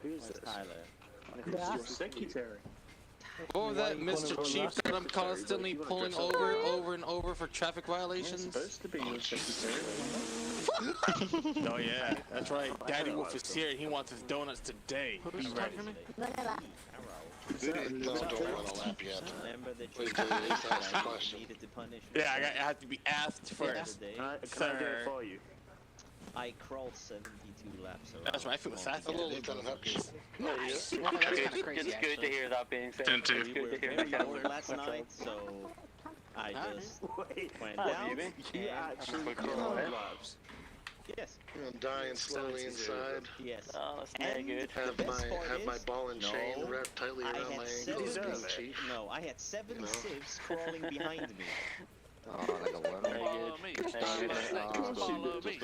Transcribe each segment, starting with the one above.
Who's this? Tyler. Who's your secretary? What was that, Mr. Chief, that I'm constantly pulling over and over for traffic violations? It's supposed to be your secretary. Oh yeah, that's right. Daddy Wolf is here and he wants his donuts today. Who's talking to me? No, don't run a lap yet. Remember that Wait till you ask the question. needed to punish me. Yeah, I have to be asked first. Yesterday, Can I do it for you? I crawled 72 laps around. That's right, I feel fast. Hello, Lieutenant Hutch. It's good to hear that being said. It's good to hear that kind of Bored last night, so I just went down. You actually crawled laps. Yes. I'm dying slowly inside. Yes. Oh, that's very good. Have my ball and chain wrapped tightly around my ankles. No, I had 7 civs crawling behind me. Oh, like a lemon. Follow me. Follow me.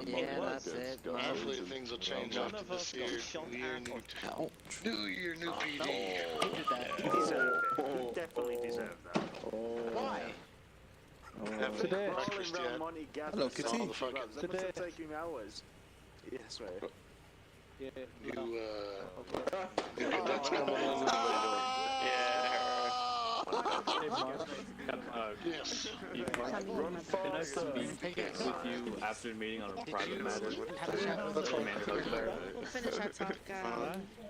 Yeah, that's it. Hopefully things will change after this year. New year, new PD. You deserve it. You definitely deserve that. Why? Today. Hello, Kitty. That must have taken hours. Yes, mate. You that's coming along. Yes. Run fast. With you after the meeting on a private matter. We'll finish our talk.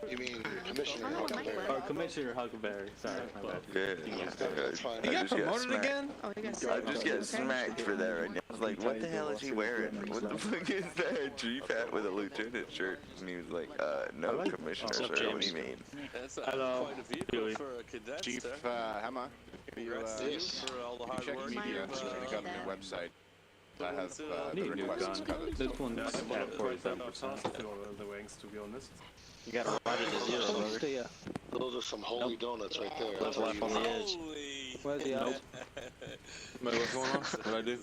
You mean Commissioner Huckleberry? Oh, Commissioner Huckleberry. Sorry, my bad. That's fine. You got promoted again? Oh, you guys I just get smacked for that right now. I was like, what the hell is he wearing? What the fuck is that? A Chief hat with a lieutenant shirt? And he was like, no, Commissioner, sir. What do you mean? Hello, Billy. Chief Hammer, you check media on the government website. I have the requests covered. This one's at 47% the wings, to be honest. You got a lot of the zero, brother. Those are some holy donuts right there. Live life on the edge. Where's the other? What's going on? What'd I do?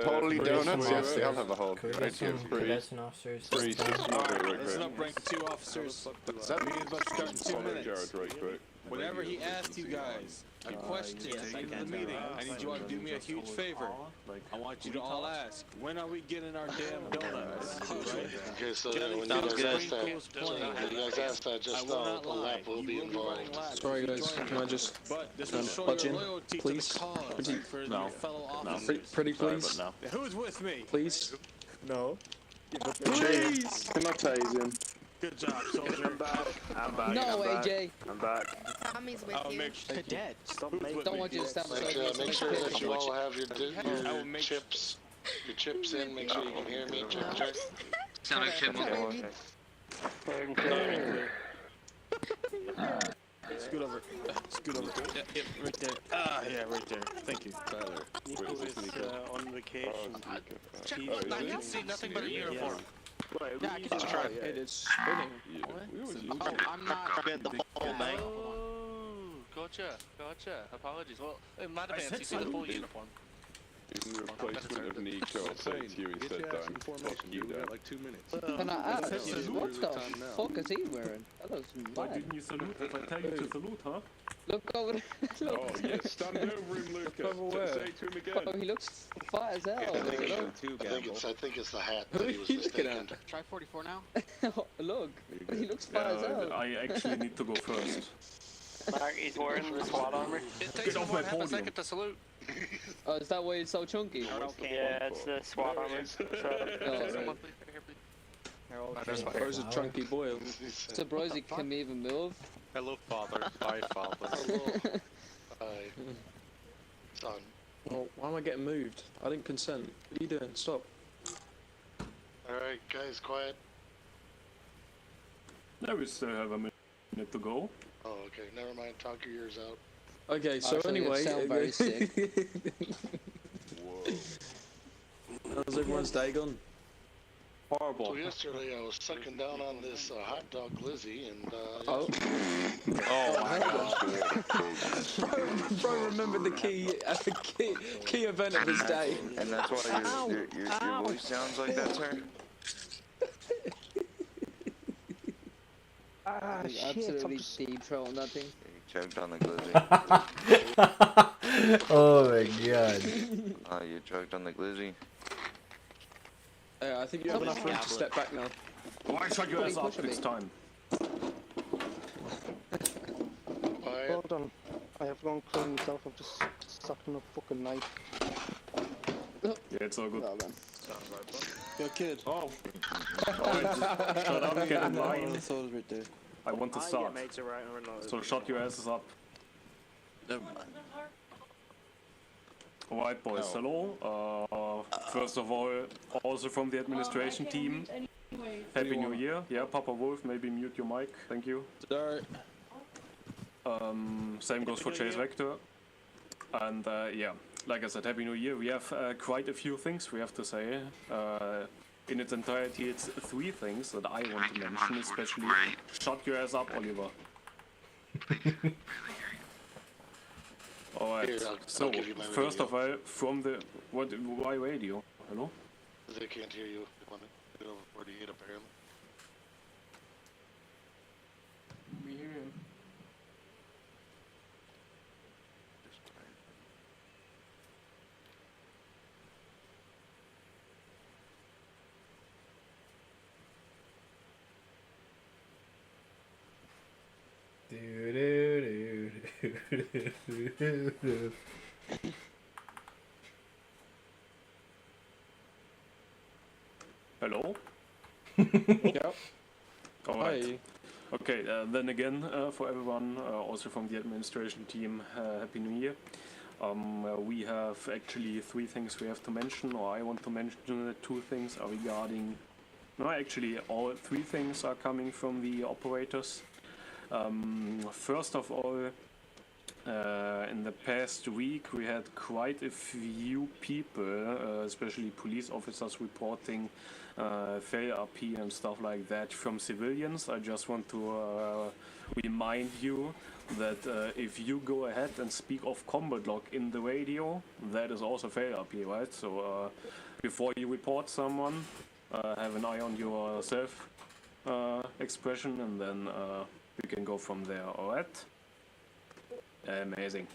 Totally donuts? Yes, they'll have a hold. Right here. Cadets and officers. Alright, let's not bring 2 officers. What's that? Meeting's about to start in 2 minutes. Right quick. Whenever he asked you guys a question in the meeting, I need you all to do me a huge favor. I want you to all ask, when are we getting our damn donuts? Right? Okay, so when you guys ask that, just know the lap will be involved. Sorry guys, can I just budge in, please? Pretty please? Who's with me? Please? No. Please! I'm not tasing. Good job, soldier. I'm back. No, AJ. I'm back. Tommy's with you. Cadet. Don't want you to stop Make sure that you all have your chips. Your chips in. Make sure you can hear me. Check. Sound like Tim. Scoot over. Scoot over. Yep, right there. Yeah, right there. Thank you. Tyler. Nico is on vacation. I can see nothing but a uniform. Wait, Yeah, I can just try it. It's spinning. I'm not good the whole thing. Oh, gotcha. Apologies. Well, in my defense, you see the full uniform. In replacement of Nico, thanks you instead, Dan. Fuck you, Dan. like 2 minutes. Can I ask, what the fuck is he wearing? That looks mad. Didn't you salute if I tell you to salute, huh? Look over there. Oh, yes, stand over him, Lucas. Say to him again. Oh, he looks fat as hell. I think it's the hat that he was mistaken. Try 44 now. Look, he looks fat as hell. I actually need to go first. Mark, he's wearing the SWAT armor. It takes him half a second to salute. Oh, is that why it's so chunky? Yeah, it's the SWAT armor. Or is it chunky boy? So, bros, he can even move? Hello, father. Bye, father. Hi. Son. Oh, why am I getting moved? I didn't consent. What are you doing? Stop. Alright, guys, quiet. Now we still have a minute to go. Oh, okay. Never mind. Talk your ears out. Okay, so anyway. Sound very sick. Whoa. How's everyone's day gone? Horrible. So yesterday I was sucking down on this hot dog glizzy and Oh my god. Bro remembered the key event of his day. And that's why your voice sounds like that, sir? Absolutely deep throating that thing. You choked on the glizzy. Oh my god. Oh, you choked on the glizzy? I think you have enough room to step back now. Oh, I shut your ass up. It's time. Hold on. I have to go and clean myself. I'm just sucking a fucking knife. Yeah, it's all good. No, man. Yo, kid. Oh. Shut up, get in line. Right there. I want to I start. get made to write or not. So shut your asses up. Never mind. Alright, boys. Hello. First of all, also from the administration team. Happy New Year. Yeah, Papa Wolf, maybe mute your mic. Thank you. Start. Same goes for Chase Vector. And yeah, like I said, Happy New Year. We have quite a few things we have to say. In its entirety, it's 3 things that I want to mention, especially. Shut your ass up, Oliver. Alright, so first of all, from the why radio? Hello? They can't hear you. They want to get over 48 apparently. We hear him. Hello? Yep. Alright. Hi. Okay, then again, for everyone, also from the administration team, Happy New Year. We have actually 3 things we have to mention, or I want to mention 2 things are regarding... No, actually all 3 things are coming from the operators. First of all, in the past week we had quite a few people, especially police officers, reporting fail RP and stuff like that from civilians. I just want to remind you that if you go ahead and speak of combat log in the radio, that is also fail RP, right? So before you report someone, have an eye on your self expression, and then we can go from there. Alright? Amazing.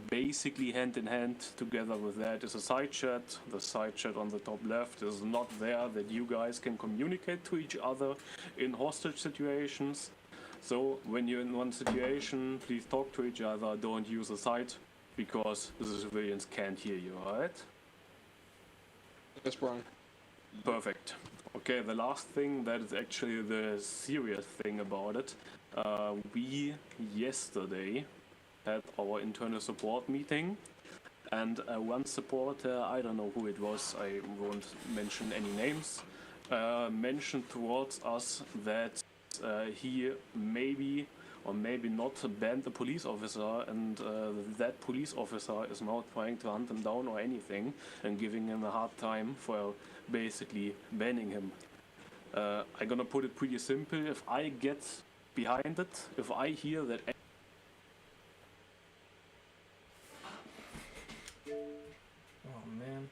Basically hand in hand together with that is a side chat. The side chat on the top left is not there that you guys can communicate to each other in hostage situations. So when you're in one situation, please talk to each other, don't use a site, because the civilians can't hear you, alright? Yes, Brian. Perfect. Okay, the last thing, that is actually the serious thing about it. We yesterday had our internal support meeting, and one supporter, I don't know who it was, I won't mention any names, mentioned towards us that he maybe or maybe not banned the police officer, and that police officer is now trying to hunt him down or anything and giving him a hard time for basically banning him. I'm gonna put it pretty simple. If I get behind it, if I hear that oh man.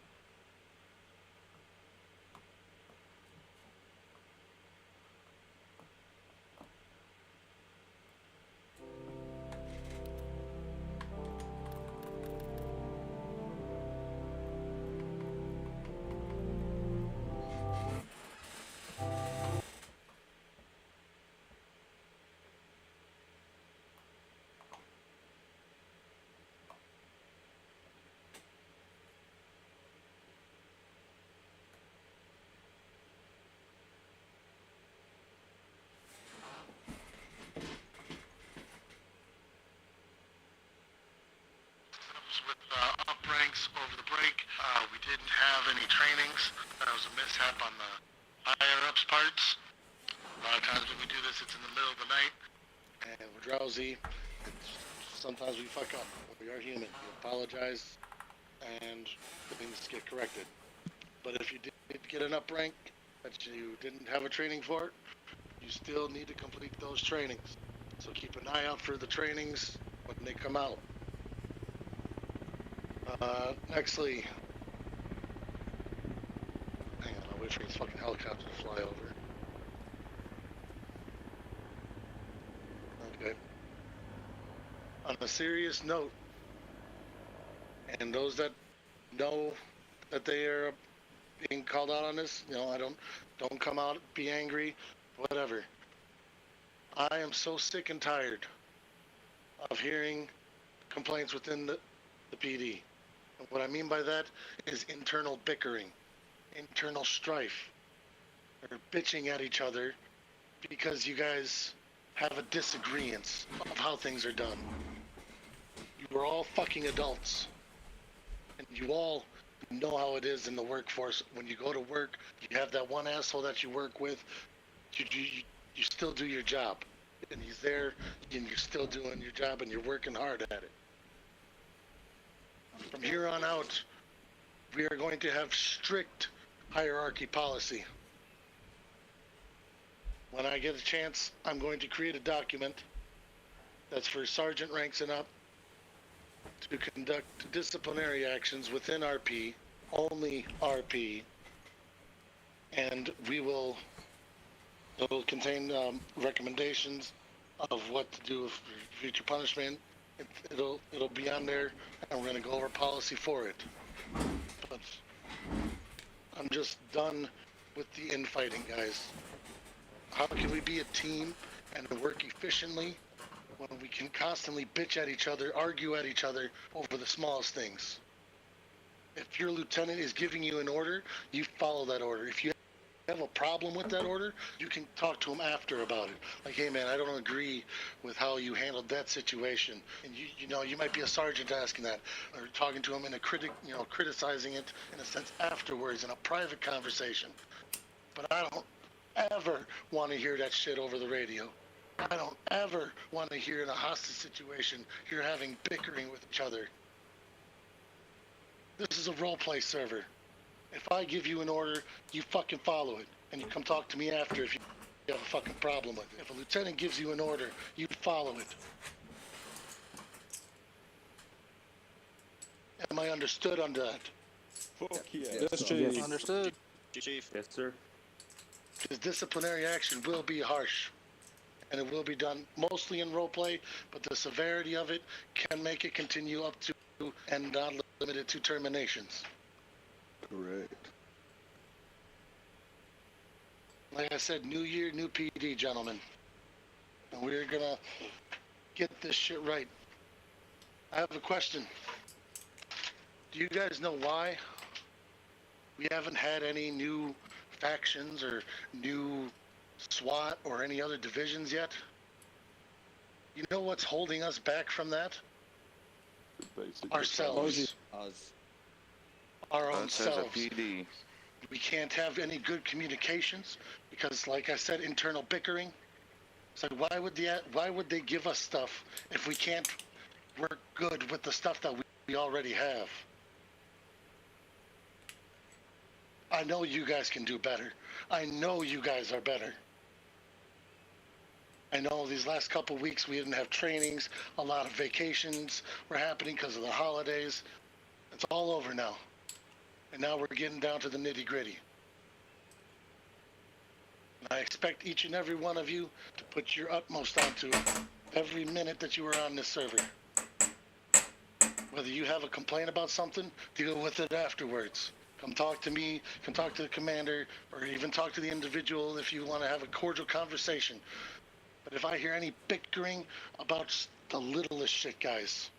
With up ranks over the break, we didn't have any trainings. That was a mishap on the higher ups parts. A lot of times when we do this, it's in the middle of the night, and we're drowsy. Sometimes we fuck up. We are human. We apologize, and things get corrected. But if you did get an up rank that you didn't have a training for it, you still need to complete those trainings. So keep an eye out for the trainings when they come out. Nextly, hang on, I'll wait for this fucking helicopter to fly over. Okay. On a serious note, and those that know that they are being called out on this. You know, don't come out, be angry, whatever. I am so sick and tired of hearing complaints within the PD. And what I mean by that is internal bickering, internal strife, or bitching at each other because you guys have a disagreement of how things are done. You are all fucking adults. And you all know how it is in the workforce. When you go to work, you have that one asshole that you work with. You still do your job. And he's there, and you're still doing your job, and you're working hard at it. From here on out, we are going to have strict hierarchy policy. When I get a chance, I'm going to create a document that's for sergeant ranks and up to conduct disciplinary actions within RP, only RP, and it'll contain recommendations of what to do with future punishment. It'll be on there, and we're going to go over policy for it. But I'm just done with the infighting, guys. How can we be a team and work efficiently when we can constantly bitch at each other, argue at each other over the smallest things? If your lieutenant is giving you an order, you follow that order. If you have a problem with that order, you can talk to him after about it. Like, hey man, I don't agree with how you handled that situation. And you might be a sergeant asking that, or talking to him in a criticizing it in a sense afterwards in a private conversation. But I don't ever want to hear that shit over the radio. I don't ever want to hear in a hostage situation you're having bickering with each other. This is a role-play server. If I give you an order, you fucking follow it. And you come talk to me after if you have a fucking problem with it. If a lieutenant gives you an order, you follow it. Am I understood on that? Fuck yeah. Yes, Chief. Understood. Chief. Yes, sir. Because disciplinary action will be harsh. And it will be done mostly in roleplay, but the severity of it can make it continue up to and not limited to terminations. Correct. Like I said, new year, new PD, gentlemen. And we're gonna get this shit right. I have a question. Do you guys know why we haven't had any new factions or new SWAT or any other divisions yet? You know what's holding us back from that? Ourselves. Our own selves. PD. We can't have any good communications because, like I said, internal bickering. So why would they give us stuff if we can't work good with the stuff that we already have? I know you guys can do better. I know you guys are better. I know these last couple of weeks we didn't have trainings. A lot of vacations were happening because of the holidays. It's all over now. And now we're getting down to the nitty-gritty. And I expect each and every one of you to put your utmost onto it every minute that you are on this server. Whether you have a complaint about something, deal with it afterwards. Come talk to me, come talk to the commander, or even talk to the individual if you want to have a cordial conversation. But if I hear any bickering about the littlest shit, guys,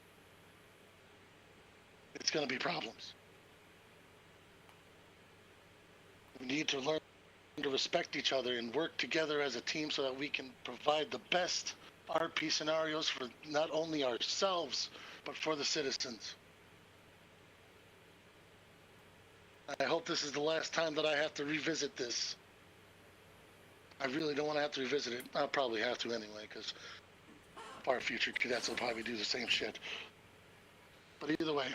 it's going to be problems. We need to learn to respect each other and work together as a team so that we can provide the best RP scenarios for not only ourselves, but for the citizens. I hope this is the last time that I have to revisit this. I really don't want to have to revisit it. I'll probably have to anyway, because far future cadets will probably do the same shit. But either way,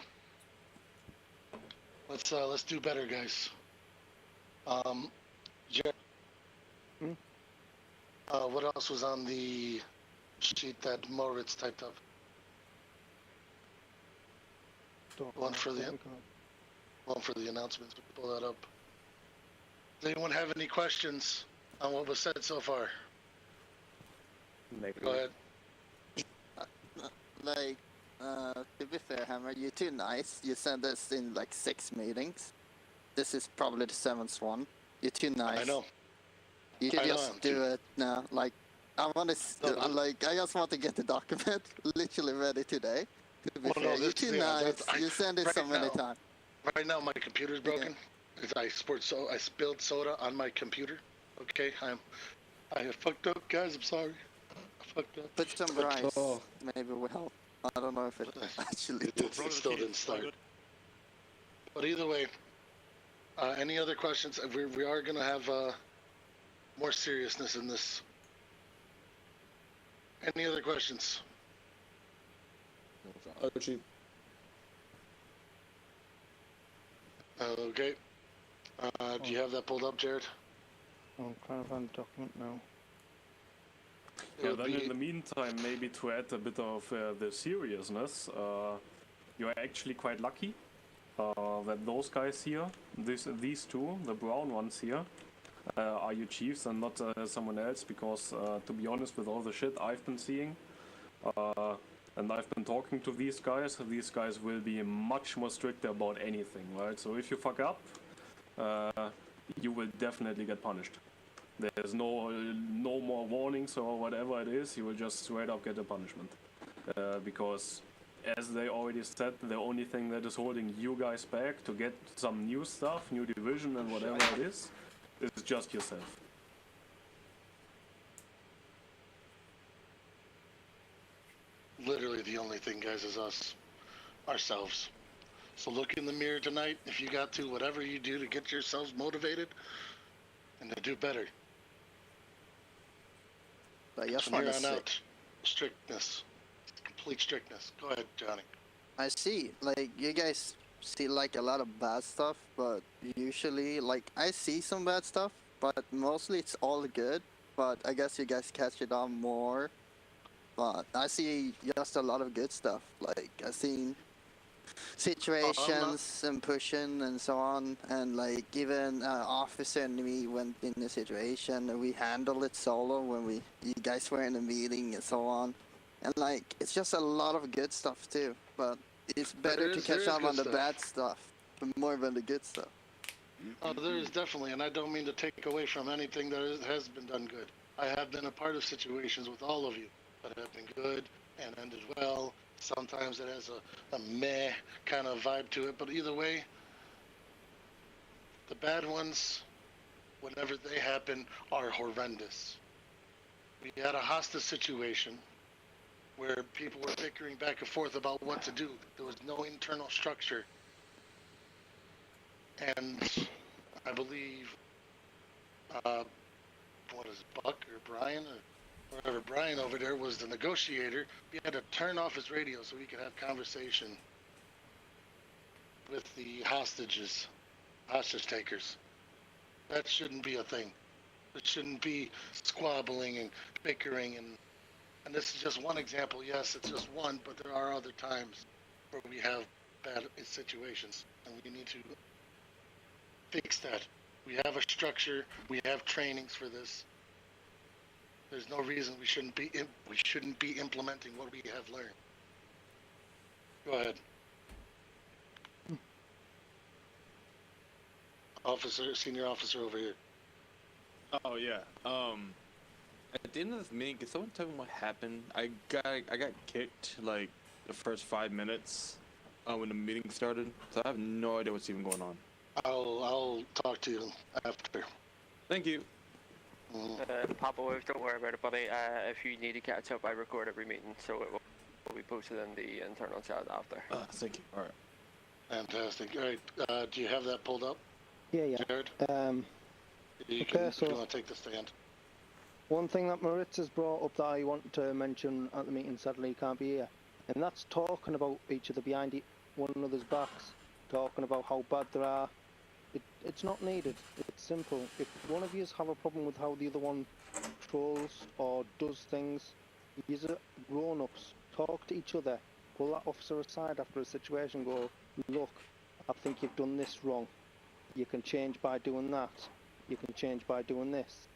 let's do better, guys. Jared, what else was on the sheet that Moritz typed up? One for the announcements. Pull that up. Does anyone have any questions on what was said so far? Go ahead. To be fair, Hammer, you're too nice. You said this in like 6 meetings. this is probably the 7th one. You're too nice. I know. You should I know just do it now. Like, I want to, I just want to get the document literally ready today. To be fair, you're too nice. You send it so many times. Right now, my computer's broken. I spilled soda on my computer. Okay, I have fucked up, guys. I'm sorry. I fucked up. Put some rice. Maybe will help. I don't know if it actually. It still didn't start. But either way, any other questions? We are gonna have more seriousness in this. Any other questions? Archie. Okay. Do you have that pulled up, Jared? I'm trying to find the document now. Yeah, then in the meantime, maybe to add a bit of the seriousness, you're actually quite lucky that those guys here, these two, the brown ones here, are your chiefs and not someone else, because to be honest, with all the shit I've been seeing, and I've been talking to these guys will be much more stricter about anything, right? So if you fuck up, you will definitely get punished. There's no more warnings or whatever it is, you will just straight up get a punishment. Because, as they already said, the only thing that is holding you guys back to get some new stuff, new division and whatever it is just yourself. Literally the only thing, guys, is ourselves. So look in the mirror tonight, if you got to, whatever you do to get yourselves motivated and to do better. But yes, from here on out, strictness, complete strictness. Go ahead, Johnny. I see, like, you guys see, like, a lot of bad stuff, but usually, like, I see some bad stuff, but mostly it's all good, but I guess you guys catch it on more. But I see just a lot of good stuff. Like, I've seen situations and pushing and so on, and like even officer and me went in a situation and we handled it solo when you guys were in a meeting and so on. And like, it's just a lot of good stuff too. But it's better to catch up on the bad stuff more than the good stuff. Oh, there is definitely, and I don't mean to take away from anything that has been done good. I have been a part of situations with all of you that have been good and ended well. Sometimes it has a meh kind of vibe to it, but either way, the bad ones, whenever they happen, are horrendous. We had a hostage situation where people were bickering back and forth about what to do. There was no internal structure. And I believe, what is it, Buck or Brian or whatever, Brian over there was the negotiator. He had to turn off his radio so he could have conversation with the hostage takers. That shouldn't be a thing. It shouldn't be squabbling and bickering, and this is just one example. Yes, it's just one, but there are other times where we have bad situations, and we need to fix that. We have a structure. We have trainings for this. There's no reason we shouldn't be implementing what we have learned. Go ahead. Senior officer over here. Oh yeah. At the end of the meeting, can someone tell me what happened? I got kicked like the first 5 minutes when the meeting started, so I have no idea what's even going on. I'll talk to you after. Thank you. Papa Wolf, don't worry about it, buddy. If you need to catch up, I record every meeting, so it will be posted in the internal chat after. Thank you. All right. Fantastic. All right. Do you have that pulled up? Yeah. Jared? You okay, so want to take the stand. one thing that Moritz has brought up that I want to mention at the meeting, sadly he can't be here, and that's talking about each other behind one another's backs, talking about how bad they are. It's not needed. It's simple. If one of you have a problem with how the other one trolls or does things, you are grown-ups. Talk to each other. Pull that officer aside after a situation. Go, look, I think you've done this wrong. You can change by doing that. You can change by doing this.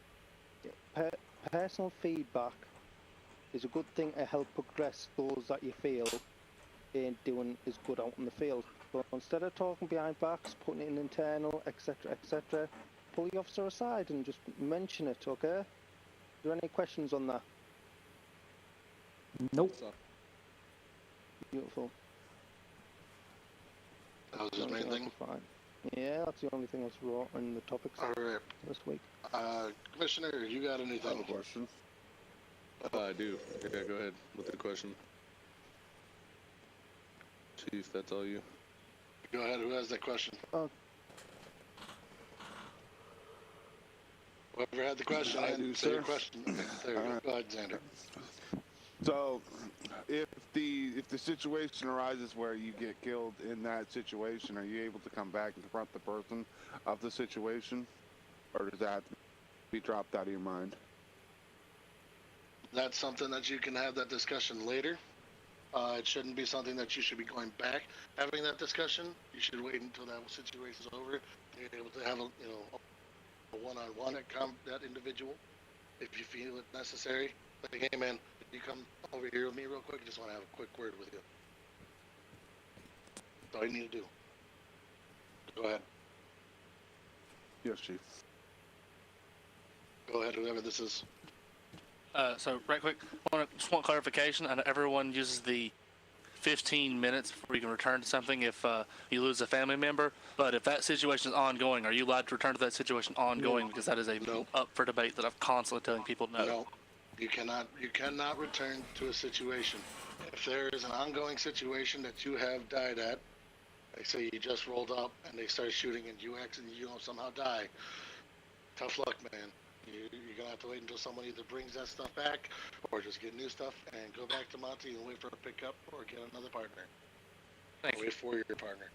Personal feedback is a good thing to help progress those that you feel ain't doing as good out in the field. So instead of talking behind backs, putting it in internal, etc., etc., pull the officer aside and just mention it, okay? Are there any questions on that? Nope. Beautiful. That was his main thing? Fine. Yeah, that's the only thing that's raw in the topics this week. Commissioner, you got anything? I have a question. I do. Yeah, go ahead with the question. Chief, that's all you. Go ahead, who has that question? Whoever had the question, I do, say sir. your question. Okay, there you go. Go ahead, Xander. So, if the situation arises where you get killed in that situation, are you able to come back and confront the person of the situation, or does that have to be dropped out of your mind? That's something that you can have that discussion later. It shouldn't be something that you should be going back having that discussion. You should wait until that situation's over. Be able to have a one-on-one at that individual if you feel it necessary. Like, hey man, you come over here with me real quick. I just want to have a quick word with you. That's all you need to do. Go ahead. Yes, Chief. Go ahead, whoever this is. So, right quick, just want clarification. I know everyone uses the 15 minutes before you can return to something if you lose a family member, but if that situation is ongoing, are you allowed to return to that situation ongoing? Because that is up for debate that I'm constantly telling people no. No, you cannot return to a situation. If there is an ongoing situation that you have died at, like say you just rolled up and they start shooting and you somehow die, tough luck, man. You're gonna have to wait until someone either brings that stuff back or just get new stuff and go back to Monty and wait for a pickup or get another partner. Wait for your partner.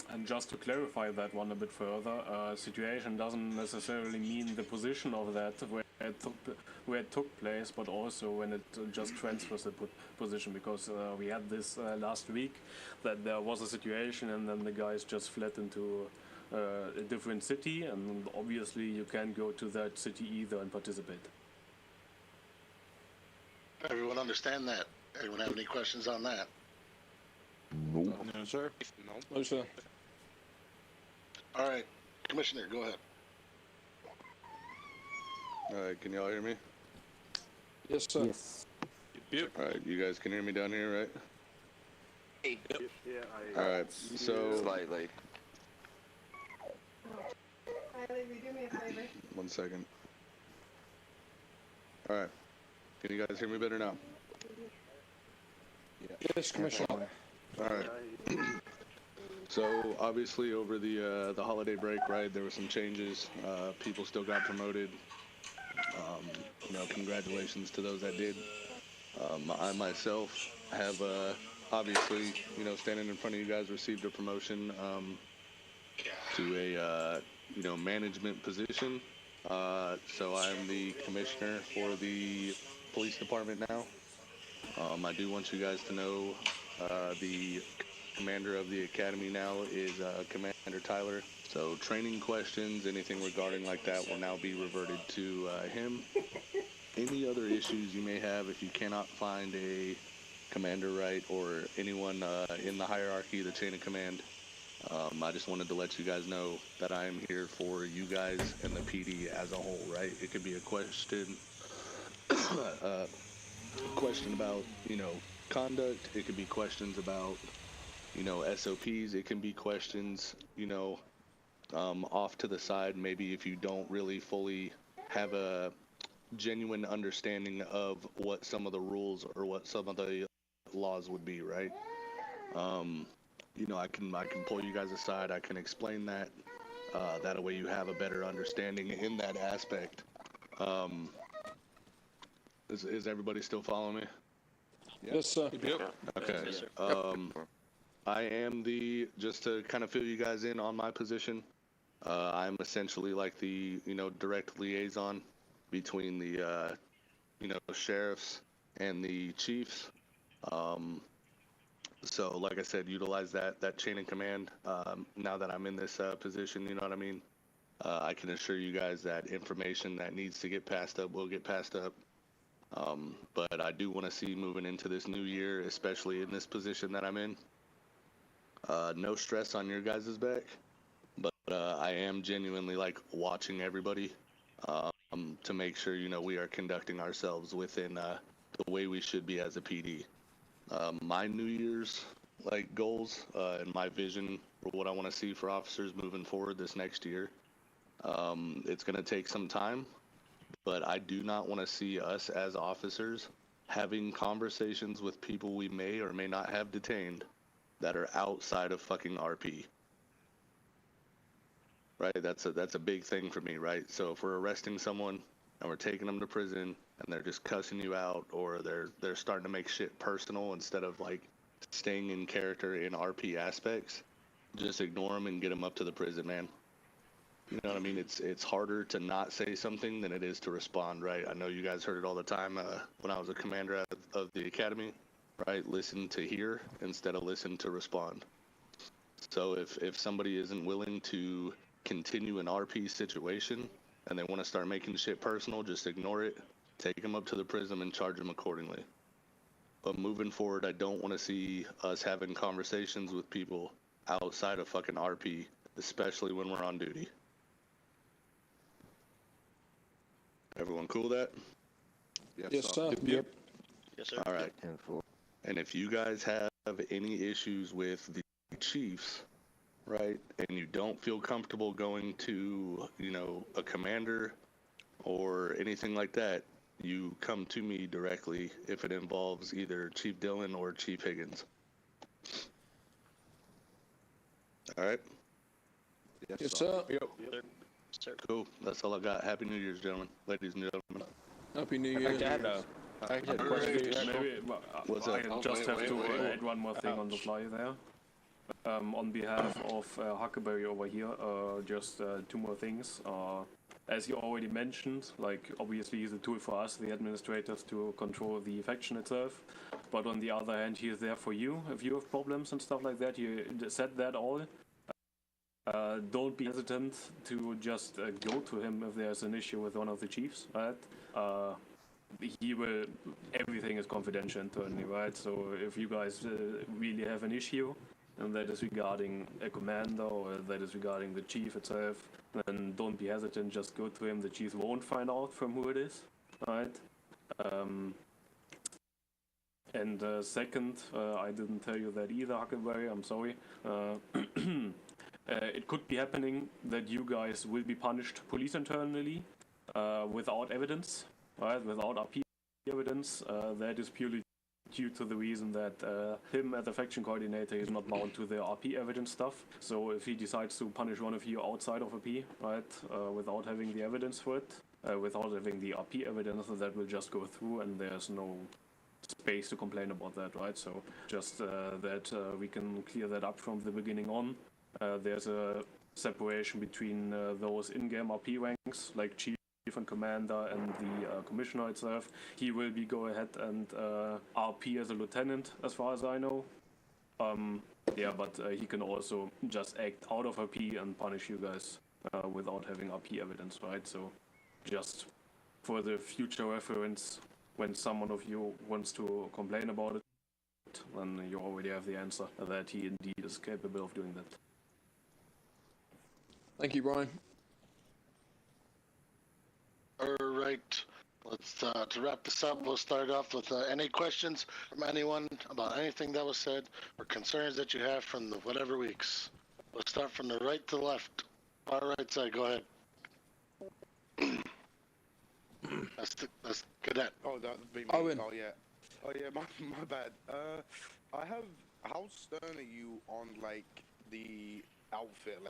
And just to clarify that one a bit further, situation doesn't necessarily mean the position of that where it took place, but also when it just transfers the position, because we had this last week that there was a situation and then the guys just fled into a different city, and obviously you can't go to that city either and participate. Everyone understand that? Anyone have any questions on that? Nope. No, sir. No, sir. All right, Commissioner, go ahead. All right, can y'all hear me? Yes, sir. Yes. Yep. All right, you guys can hear me down here, right? Yep. All right, so Slightly. Do me a favor. 1 second. All right, can you guys hear me better now? Yes, Commissioner. All right. So obviously over the holiday break, right, there were some changes. People still got promoted. Congratulations to those that did. I myself have obviously, standing in front of you guys, received a promotion to a management position. So I'm the commissioner for the police department now. I do want you guys to know the commander of the academy now is Commander Tyler. So training questions, anything regarding like that will now be reverted to him. Any other issues you may have if you cannot find a commander right or anyone in the hierarchy, the chain of command, I just wanted to let you guys know that I am here for you guys and the PD as a whole, right? It could be a question, question about, conduct. It could be questions about, SOPs. It can be questions, off to the side. Maybe if you don't really fully have a genuine understanding of what some of the rules or what some of the laws would be, right? I can pull you guys aside. I can explain that. That way you have a better understanding in that aspect. Is everybody still following me? Yes, sir. Yep. Okay. Yes, sir. I am just to kind of fill you guys in on my position. I'm essentially like the, direct liaison between the, sheriffs and the chiefs. So like I said, utilize that chain of command. Now that I'm in this position, you know what I mean? I can assure you guys that information that needs to get passed up will get passed up. But I do want to see moving into this new year, especially in this position that I'm in, No stress on your guys' back, but I am genuinely like watching everybody to make sure we are conducting ourselves within the way we should be as a PD. My New Year's like goals and my vision for what I want to see for officers moving forward this next year. It's going to take some time, but I do not want to see us as officers having conversations with people we may or may not have detained that are outside of fucking RP. Right? That's a big thing for me, right? So if we're arresting someone and we're taking them to prison and they're just cussing you out, or they're starting to make shit personal instead of like staying in character in RP aspects, just ignore them and get them up to the prison, man. You know what I mean? It's harder to not say something than it is to respond, right? I know you guys heard it all the time when I was a commander of the academy, right? Listen to hear instead of listen to respond. So if somebody isn't willing to continue an RP situation and they want to start making shit personal, just ignore it, take them up to the prison and charge them accordingly. But moving forward, I don't want to see us having conversations with people outside of fucking RP, especially when we're on duty. Everyone cool with that? Yes, sir. Yep. Yes, sir. All right. And if you guys have any issues with the chiefs, right, and you don't feel comfortable going to, a commander or anything like that, you come to me directly if it involves either Chief Dillon or Chief Higgins. All right? Yes, sir. Yep. Sir. Cool. That's all I got. Happy New Year's, gentlemen. Ladies and gentlemen. Happy New Year. What's I just have to add one more thing on the fly there. On behalf of Huckleberry over here, just two more things. As you already mentioned, like obviously he's a tool for us, the administrators, to control the faction itself. But on the other hand, he is there for you if you have problems and stuff like that. You said that all. Don't be hesitant to just go to him if there's an issue with one of the chiefs, right? He will. Everything is confidential internally, right? So if you guys really have an issue, and that is regarding a commander or that is regarding the chief itself, then don't be hesitant, just go to him. The chief won't find out from who it is, right? And second, I didn't tell you that either, Huckleberry, I'm sorry. It could be happening that you guys will be punished police internally without evidence, right? Without RP evidence. That is purely due to the reason that him as a faction coordinator is not bound to the RP evidence stuff. So if he decides to punish one of you outside of RP, right, without having the evidence for it, without having the RP evidence, that will just go through and there's no space to complain about that, right? So just that we can clear that up from the beginning on. There's a separation between those in-game RP ranks, like Chief and Commander and the Commissioner itself. He will be go ahead and RP as a Lieutenant, as far as I know. Yeah, but he can also just act out of RP and punish you guys without having RP evidence, right? So just for the future reference, when someone of you wants to complain about it, then you already have the answer that he indeed is capable of doing that. Thank you, Brian. All right. Let's to wrap this up. We'll start off with any questions from anyone about anything that was said or concerns that you have from the whatever weeks. We'll start from the right to the left. Far right side. Go ahead. That's Cadet. Oh, that'd be me. Owen. Oh yeah. Oh yeah. My bad. How stern are you on like the outfit,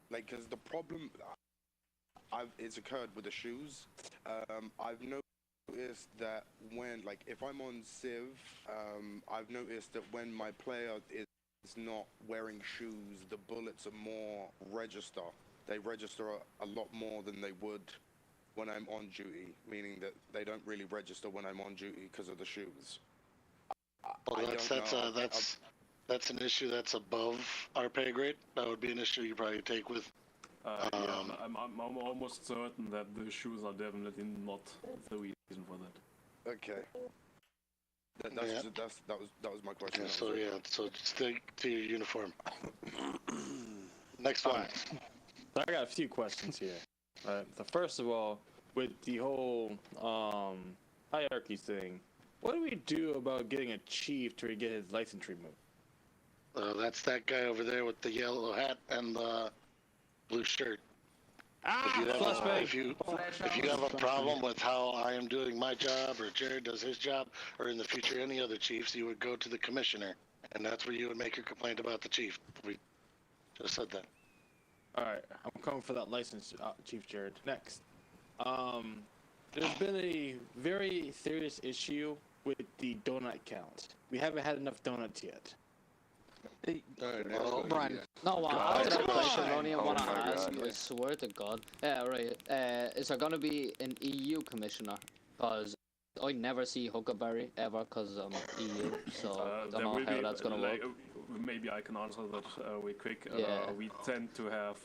because the problem it's occurred with the shoes. I've noticed that when, if I'm on Civ, I've noticed that when my player is not wearing shoes, the bullets are more register. They register a lot more than they would when I'm on duty, meaning that they don't really register when I'm on duty because of the shoes. Well, that's an issue that's above our pay grade. That would be an issue you probably take with. Yeah, I'm almost certain that the shoes are definitely not the reason for that. Okay. That was my question. Yeah, so stick to your uniform. Next one. So I got a few questions here. So first of all, with the whole hierarchy thing, what do we do about getting a chief to get his license removed? That's that guy over there with the yellow hat and the blue shirt. If you have a problem with how I am doing my job, or Jared does his job, or in the future any other chiefs, you would go to the commissioner, and that's where you would make your complaint about the chief. We just said that. Alright, I'm coming for that license, Chief Jared. Next. There's been a very serious issue with the donut count. We haven't had enough donuts yet. Brian, I got a question only I want to ask. I swear to God. Yeah, right. Is there going to be an EU commissioner? Because I never see Huckleberry ever because I'm EU, so I don't know how that's going to work. Maybe I can answer that real quick. We tend to have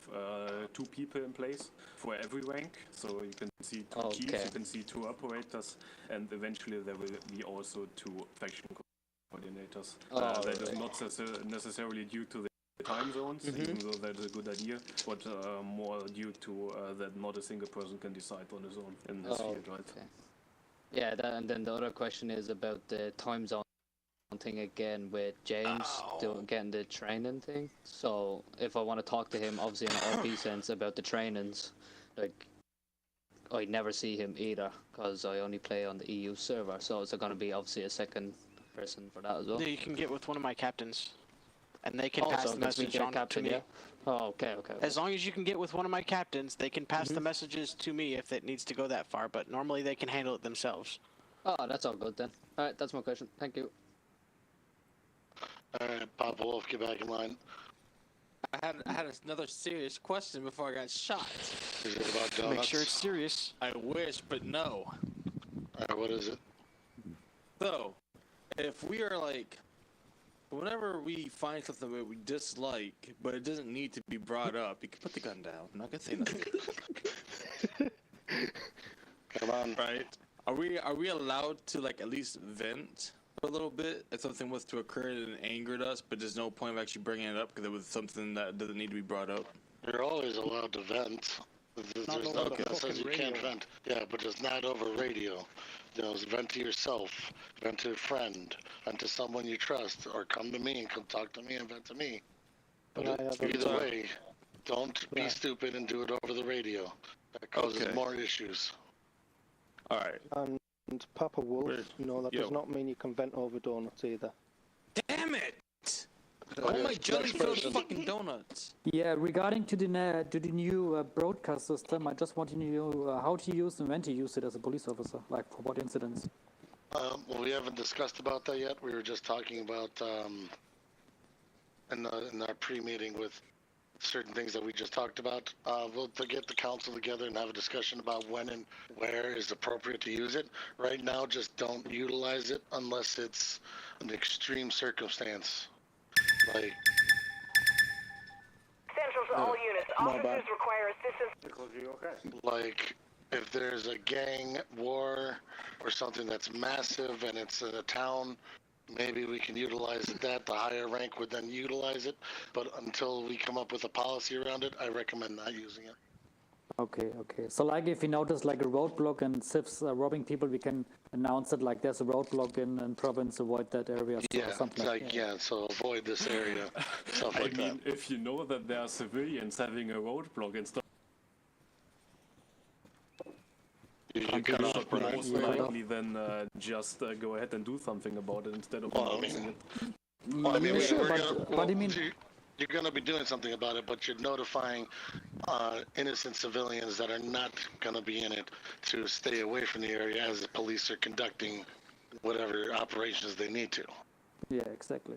2 people in place for every rank, so you can see 2 chiefs, you can see 2 operators, and eventually there will be also 2 faction coordinators. That is not necessarily due to the time zones, even though that is a good idea, but more due to that not a single person can decide on his own in this field, right? Okay. Yeah, and then the other question is about the time zone thing again with James getting the training thing. So if I want to talk to him, obviously in an RP sense about the trainings, like I never see him either because I only play on the EU server. So is there going to be obviously a second person for that as well? No, you can get with one of my captains, and they can pass the message on to me. Yeah? Oh, okay. As long as you can get with one of my captains, they can pass the messages to me if it needs to go that far. But normally they can handle it themselves. Oh, that's all good then. All right, that's my question. Thank you. Alright, Papa Wolf, get back in line. I had another serious question before I got shot. Is it about donuts? Make sure it's serious. I wish, but no. Alright, what is it? So, if we are like, whenever we find something that we dislike, but it doesn't need to be brought up, you can put the gun down. I'm not gonna say nothing. Come on. Right? Are we allowed to like at least vent a little bit if something was to occur and angered us, but there's no point of actually bringing it up because it was something that doesn't need to be brought up? You're always allowed to vent. There's nothing that says you can't vent. Yeah, but it's not over radio. You know, vent to yourself, vent to a friend, vent to someone you trust, or come to me and come talk to me and vent to me. But either way, don't be stupid and do it over the radio. That causes more issues. Alright. And Papa Wolf, no, that does not mean you can vent over donuts either. Damn it! Oh my jelly filled fucking donuts! Yeah, regarding to the new broadcast system, I just want to know how to use and when to use it as a police officer, like for what incidents. Well, we haven't discussed about that yet. We were just talking about in our pre-meeting with certain things that we just talked about. We'll get the council together and have a discussion about when and where is appropriate to use it. Right now, just don't utilize it unless it's an extreme circumstance. Like... Central to all units. Officers require assistance. Like, if there's a gang war or something that's massive and it's in a town, maybe we can utilize that. The higher rank would then utilize it. But until we come up with a policy around it, I recommend not using it. Okay. So like if we notice like a roadblock and civs robbing people, we can announce it like there's a roadblock in province, avoid that area. Yeah, something like that. So avoid this area, stuff like that. If you know that there are civilians having a roadblock and stuff, you cut off, Brian. Most likely then just go ahead and do something about it instead of announcing it. You're going to be doing something about it, but you're notifying innocent civilians that are not going to be in it to stay away from the area as the police are conducting whatever operations they need to. Yeah, exactly.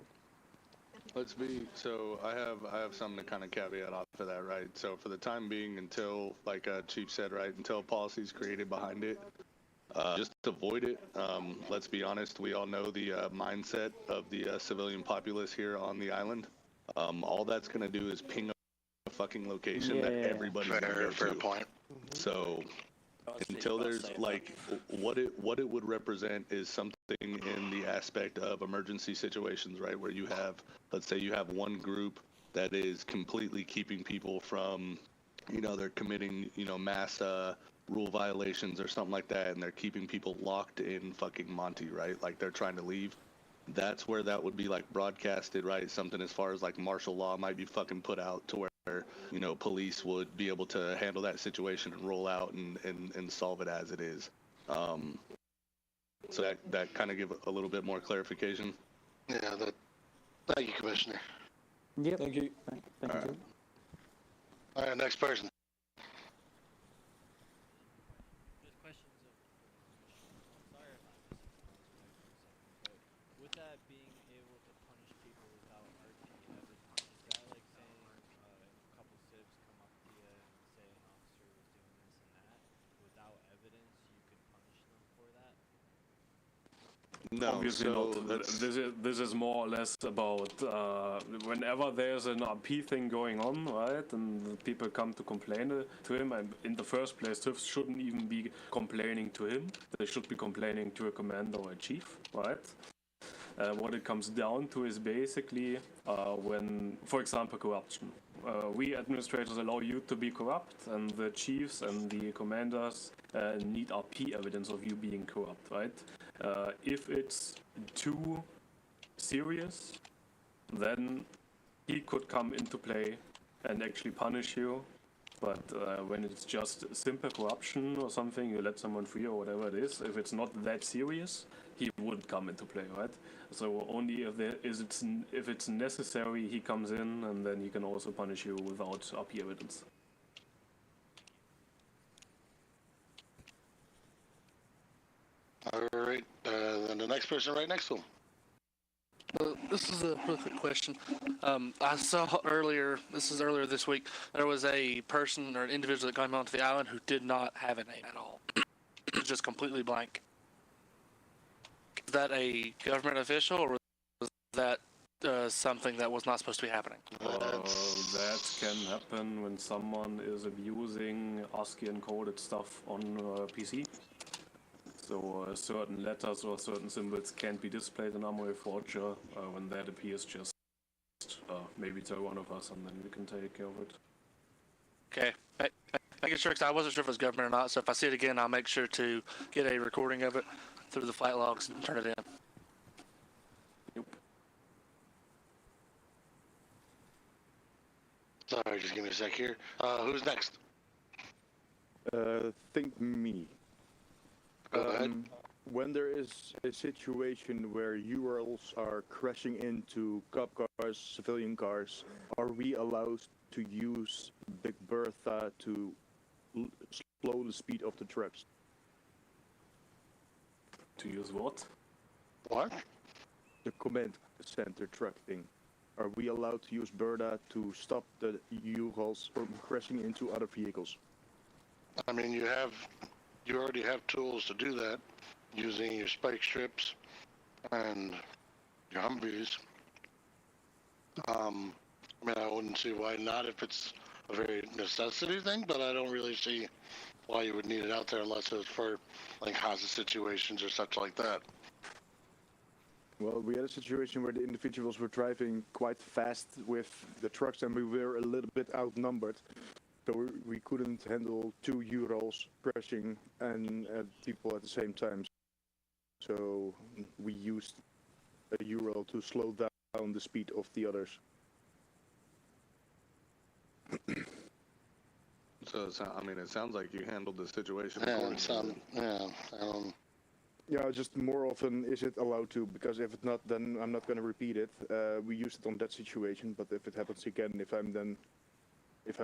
So I have something to kind of caveat off of that, right? So for the time being, until, like Chief said, right, until policy is created behind it, just avoid it. Let's be honest, we all know the mindset of the civilian populace here on the island. All that's going to do is ping a fucking location that everybody's going to go to. Fair point. So until there's like what it would represent is something in the aspect of emergency situations, right? Where you have, let's say you have one group that is completely keeping people from, they're committing, mass rule violations or something like that, and they're keeping people locked in fucking Monty, right? Like they're trying to leave. That's where that would be like broadcasted, right? Something as far as like martial law might be fucking put out to where, police would be able to handle that situation and roll out and solve it as it is. So that kind of give a little bit more clarification. Yeah, thank you, Commissioner. Yep. Thank you. Thank you. All right, next person. With that being able to punish people without RP evidence, is that like saying a couple civs come up to you and say an officer was doing this and that, without evidence you could punish them for that? No, Obviously not. This is more or less about whenever there's an RP thing going on, right, and people come to complain to him, and in the first place, civs shouldn't even be complaining to him. They should be complaining to a commander or a chief, right? What it comes down to is basically when, for example, corruption. We administrators allow you to be corrupt, and the chiefs and the commanders need RP evidence of you being corrupt, right? If it's too serious, then he could come into play and actually punish you. But when it's just simple corruption or something, you let someone free or whatever it is, if it's not that serious, he wouldn't come into play, right? So only if it's necessary, he comes in, and then he can also punish you without RP evidence. All right, then the next person right next to him. This is a really quick question. I saw earlier this week, there was a person or an individual that came onto the island who did not have a name at all. It was just completely blank. Is that a government official, or was that something that was not supposed to be happening? That can happen when someone is abusing ASCII encoded stuff on PC. So certain letters or certain symbols can't be displayed in Arma Forger. When that appears, just maybe tell one of us, and then we can take care of it. Okay. Making sure, because I wasn't sure if it was government or not, so if I see it again, I'll make sure to get a recording of it through the flight logs and turn it in. Yep. Sorry, just give me a sec here. Who's next? Think me. When there is a situation where URLs are crashing into cop cars, civilian cars, are we allowed to use Big Bertha to slow the speed of the trucks? To use what? What? The command center truck thing. Are we allowed to use Bertha to stop the URLs from crashing into other vehicles? I mean, you already have tools to do that using your spike strips and your Humvees. I mean, I wouldn't see why not if it's a very necessity thing, but I don't really see why you would need it out there unless it's for like hostage situations or such like that. Well, we had a situation where the individuals were driving quite fast with the trucks, and we were a little bit outnumbered. So we couldn't handle two URLs crashing and people at the same time. So we used a URL to slow down the speed of the others. So, I mean, it sounds like you handled the situation. Yeah, just more often is it allowed to, because if it's not, then I'm not going to repeat it. We used it on that situation, but if it happens again, if I'm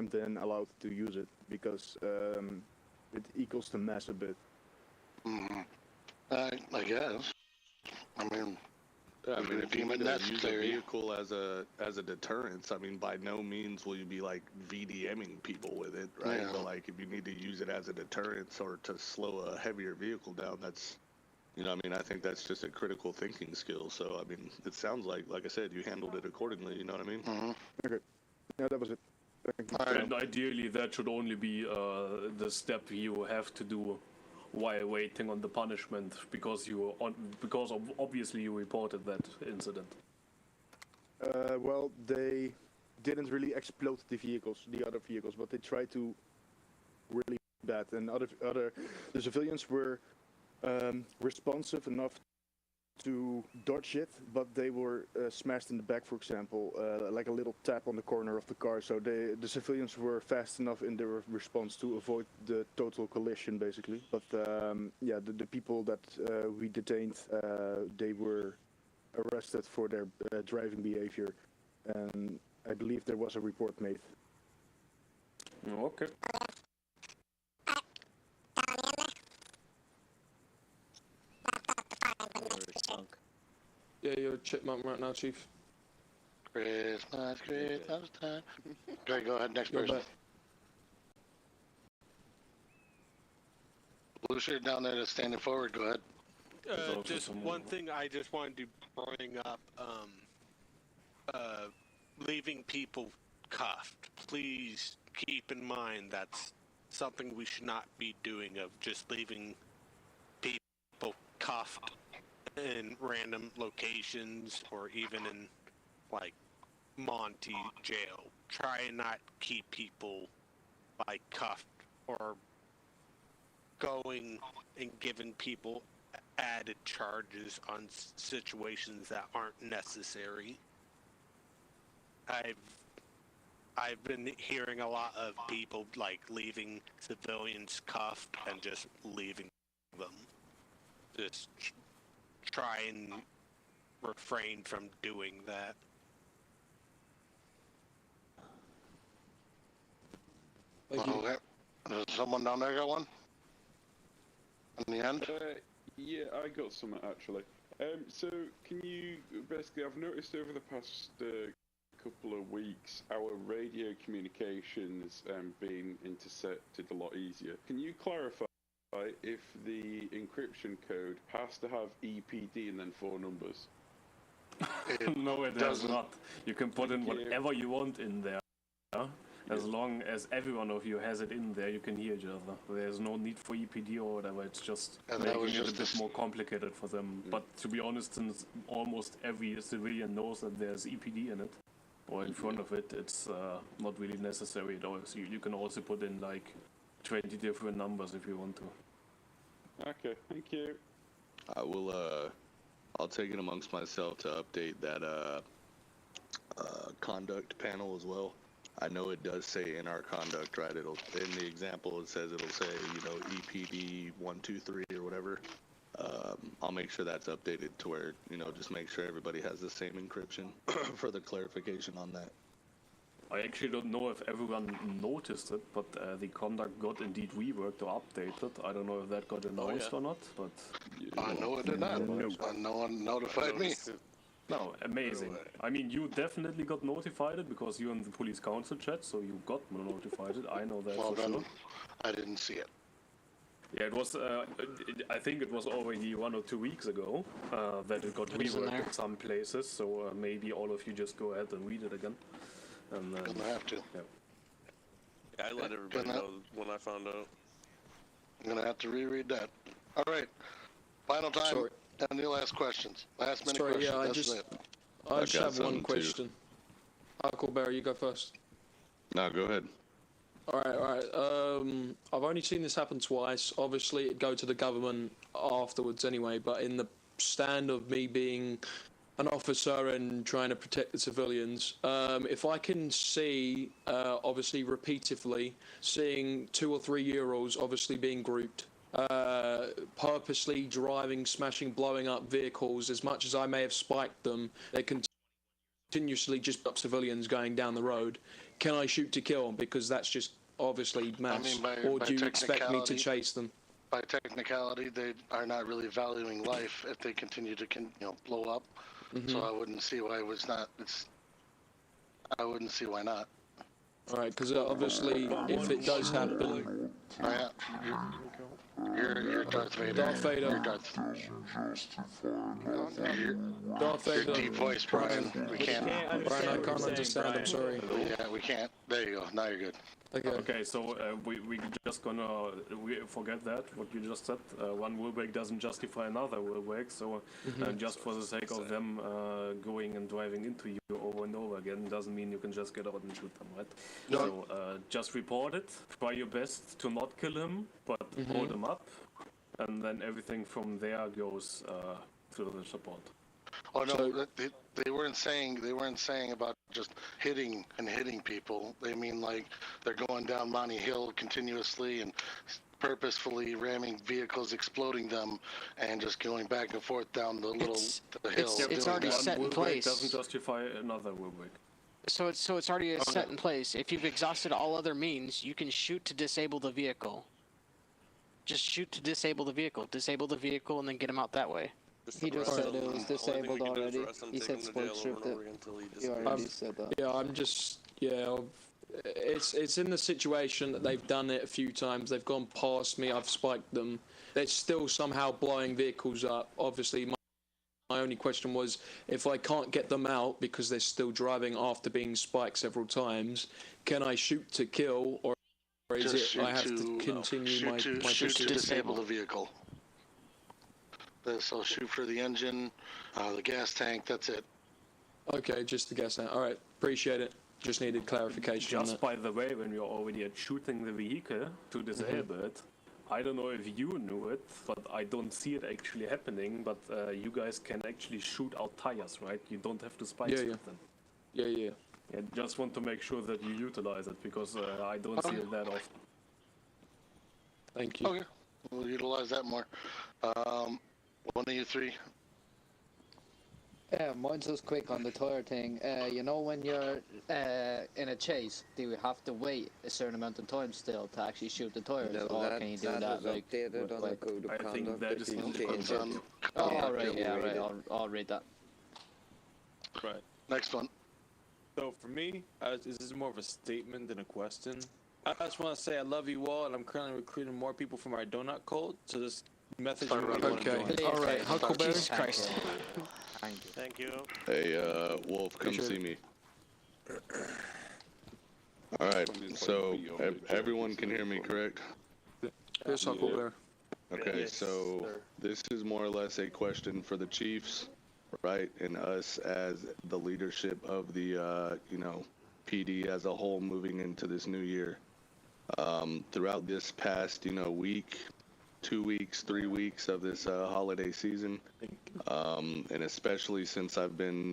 then allowed to use it, because it equals the mass a bit. Mm-hmm. I guess. I mean, if you deem it use a necessary. vehicle as a deterrence, I mean, by no means will you be like VDMing people with it, right? Yeah. But like, if you need to use it as a deterrence or to slow a heavier vehicle down, that's, I mean, I think that's just a critical thinking skill. So, I mean, it sounds like I said, you handled it accordingly. You know what I mean? Mm-hmm. Okay. Yeah, that was it. And ideally, that should only be the step you have to do while waiting on the punishment, because obviously you reported that incident. Well, they didn't really explode the other vehicles, but they tried to really bad. And the civilians were responsive enough to dodge it, but they were smashed in the back, for example, like a little tap on the corner of the car. So the civilians were fast enough in their response to avoid the total collision, basically. But yeah, the people that we detained, they were arrested for their driving behavior, and I believe there was a report made. Okay. Yeah, you're a chipmunk right now, Chief. Christmas time. Great, go ahead, next person. Blue shirt down there that's standing forward, go ahead. Just one thing I just wanted to bring up, leaving people cuffed. Please keep in mind that's something we should not be doing, of just leaving people cuffed in random locations or even in like Monty jail. Try and not keep people like cuffed or going and giving people added charges on situations that aren't necessary. I've been hearing a lot of people like leaving civilians cuffed and just leaving them. Just try and refrain from doing that. Okay. Does someone down there got one? In the end? Yeah, I got some actually. So can you basically? I've noticed over the past couple of weeks our radio communication has been intercepted a lot easier. Can you clarify if the encryption code has to have EPD and then 4 numbers? No, it does not. You can put in whatever you want in there. As long as every one of you has it in there, you can hear each other. There's no need for EPD or whatever. It's just making it a bit more complicated for them. But to be honest, since almost every civilian knows that there's EPD in it, or in front of it, it's not really necessary at all. So you can also put in like 20 different numbers if you want to. Okay, thank you. I will, I'll take it amongst myself to update that conduct panel as well. I know it does say in our conduct, right? It'll, in the example, it says it'll say, you know, EPD 123 or whatever. I'll make sure that's updated to where, you know, just make sure everybody has the same encryption for the clarification on that. I actually don't know if everyone noticed it, but the conduct got indeed reworked or updated. I don't know if that got announced or not, but... I know it did not. No one notified me. No, amazing. I mean, you definitely got notified it because you're in the police council chat, so you got notified it. I know that for sure. I didn't see it. Yeah, it was, I think it was already 1 or 2 weeks ago that it got reworked in some places, so maybe all of you just go ahead and read it again. And, Gonna have to. Yeah, I let everybody know when I found out. I'm gonna have to reread that. All right. Final time. Sorry. And you'll ask questions. Last minute Sorry, questions. yeah, I just have one too. question. Huckleberry, you go first. No, go ahead. Alright. I've only seen this happen twice. Obviously, it'd go to the government afterwards anyway, but in the stand of me being an officer and trying to protect the civilians, if I can see, obviously repeatedly, seeing 2 or 3 Euros obviously being grouped, purposely driving, smashing, blowing up vehicles, as much as I may have spiked them, they continuously just up civilians going down the road. Can I shoot to kill? Because that's just obviously mass. Or do you expect me to chase them? By technicality, they are not really valuing life if they continue to, blow up. So I wouldn't see why it was not. I wouldn't see why not. Alright, because obviously, if it does happen... You're You're Darth Vader. Darth Vader. You're Darth. Darth Vader. Your deep voice, Brian. We can't. Brian, I can't understand. I'm sorry. Yeah, we can't. There you go. Now you're good. Okay, so we just gonna forget that what you just said. One rule break doesn't justify another rule break. So just for the sake of them going and driving into you over and over again doesn't mean you can just get out and shoot them, right? No. So just report it. Try your best to not kill him, but hold him up, and then everything from there goes to the support. Oh no, they weren't saying about just hitting people. They mean like they're going down Monty Hill continuously and purposefully ramming vehicles, exploding them, and just going back and forth down the hill. It's already set in place. Doesn't justify another rule break. So it's already set in place. If you've exhausted all other means, you can shoot to disable the vehicle. Just shoot to disable the vehicle. Disable the vehicle and then get him out that way. He just said it was disabled already. He said sports stripped it. He already said that. Yeah, I'm just it's in the situation that they've done it a few times. They've gone past me. I've spiked them. They're still somehow blowing vehicles up. Obviously, my only question was if I can't get them out because they're still driving after being spiked several times, can I shoot to kill or is Just it I have to continue my shoot to disable the vehicle. So shoot for the engine, the gas tank. That's it. Okay, just the gas tank. All right, appreciate it. Just needed clarification. Just by the way, when you're already at shooting the vehicle to disable it, I don't know if you knew it, but I don't see it actually happening. But you guys can actually shoot out tires, right? You don't have to spike them. Yeah. Just want to make sure that you utilize it because I don't see it that often. Thank you. Okay, we'll utilize that more. One of you three. Yeah, mine's just quick on the tire thing. You know, when you're in a chase, do you have to wait a certain amount of time still to actually shoot the tires, or can you do that like? I think that is all right, yeah, right. I'll read that. Right. Next one. So for me, this is more of a statement than a question. I just want to say I love you all, and I'm currently recruiting more people from our donut cult. So just message me. Okay. All right. Huckleberry. Jesus Christ. Thank you. Hey, Wolf, come see me. All right. So everyone can hear me, correct? Here's Huckleberry. Okay. So this is more or less a question for the Chiefs, right, and us as the leadership of the PD as a whole moving into this new year. Throughout this past week, 2 weeks, 3 weeks of this holiday season, and especially since I've been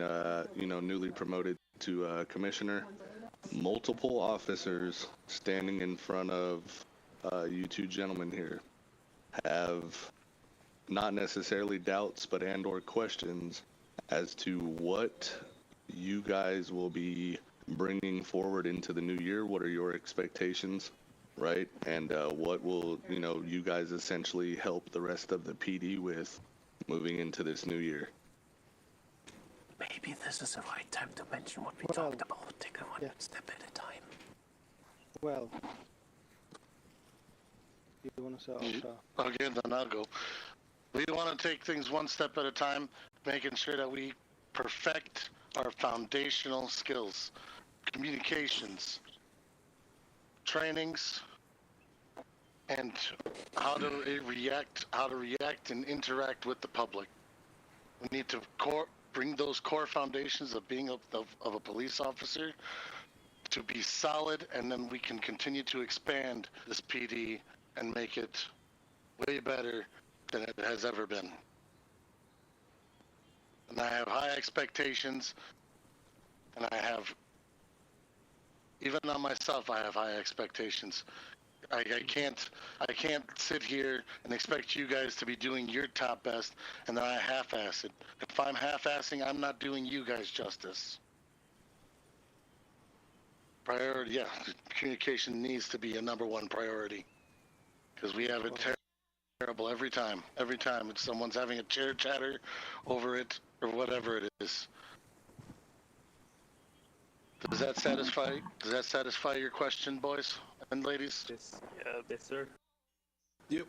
newly promoted to commissioner, multiple officers standing in front of you two gentlemen here have not necessarily doubts but or questions as to what you guys will be bringing forward into the new year. What are your expectations, right? And what will you guys essentially help the rest of the PD with moving into this new year? Maybe this is the right time to mention what we talked about. Take it one step at a time. Well, you want to start? Okay, then I'll go. We want to take things one step at a time, making sure that we perfect our foundational skills, communications, trainings, and how to react and interact with the public. We need to bring those core foundations of being of a police officer to be solid, and then we can continue to expand this PD and make it way better than it has ever been. And I have high expectations, and even on myself, I have high expectations. I can't sit here and expect you guys to be doing your top best and then I half-ass it. If I'm half-assing, I'm not doing you guys justice. Priority, communication needs to be a #1 priority, because we have it terrible every time. Every time someone's having a chatter over it or whatever it is. Does that satisfy your question, boys and ladies? Yes, sir. Yep.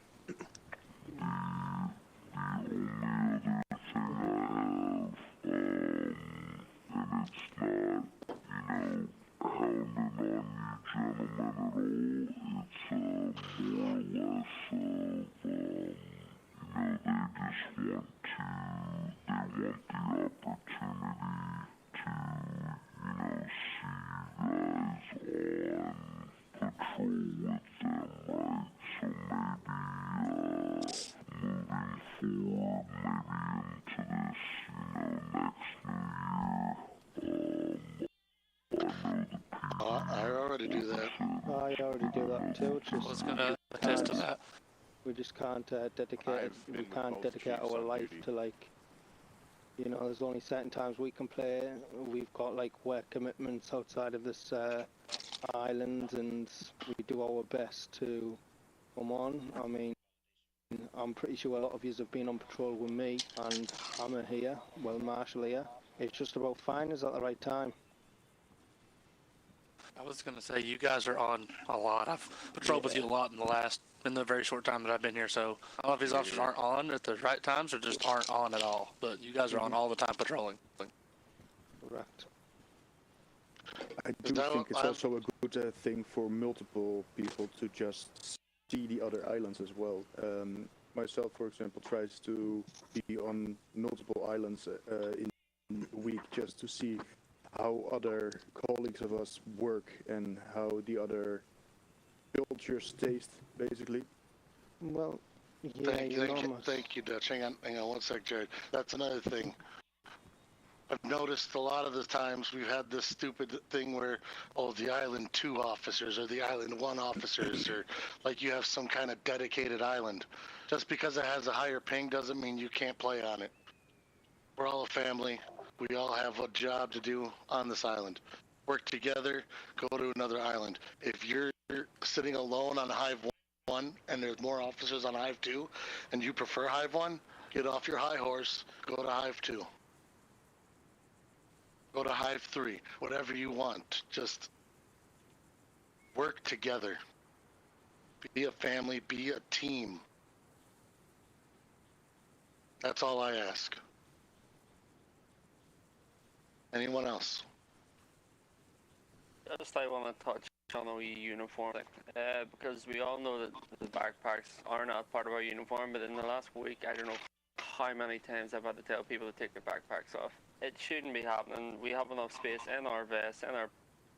I already do that. I already do that too. It's just I was gonna attest to that. we just can't dedicate. We can't dedicate our life to like. You know, there's only certain times we can play. We've got like work commitments outside of this island, and we do our best to come on. I mean, I'm pretty sure a lot of you have been on patrol with me and Arma here, well, Marshall here. It's just about finding us at the right time. I was gonna say you guys are on a lot. I've patrolled with you a lot in the very short time that I've been here. So I don't know if these officers aren't on at the right times or just aren't on at all. But you guys are on all the time patrolling. Correct. I do think it's also a good thing for multiple people to just see the other islands as well. Myself, for example, tries to be on multiple islands in a week just to see how other colleagues of us work and how the other cultures taste, basically. Well, yeah, thank you, Dutch. Hang on one sec, Jared. That's another thing. I've noticed a lot of the times we've had this stupid thing where, oh, the Island 2 officers or the Island 1 officers, or like you have some kind of dedicated island. Just because it has a higher ping doesn't mean you can't play on it. We're all a family. We all have a job to do on this island. Work together, go to another island. If you're sitting alone on Hive 1 and there's more officers on Hive 2 and you prefer Hive 1, get off your high horse, go to Hive 2. Go to Hive 3, whatever you want. Just work together. Be a family, be a team. That's all I ask. Anyone else? Just I want to touch on the uniform thing, because we all know that the backpacks are not part of our uniform, but in the last week, I don't know how many times I've had to tell people to take their backpacks off. It shouldn't be happening. We have enough space in our vest and our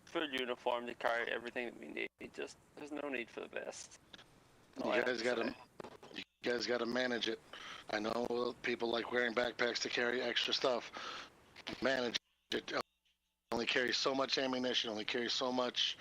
full uniform to carry everything that we need. Just there's no need for the vest. You guys gotta manage it. I know people like wearing backpacks to carry extra stuff. Manage it. Only carry so much ammunition. Only carry so much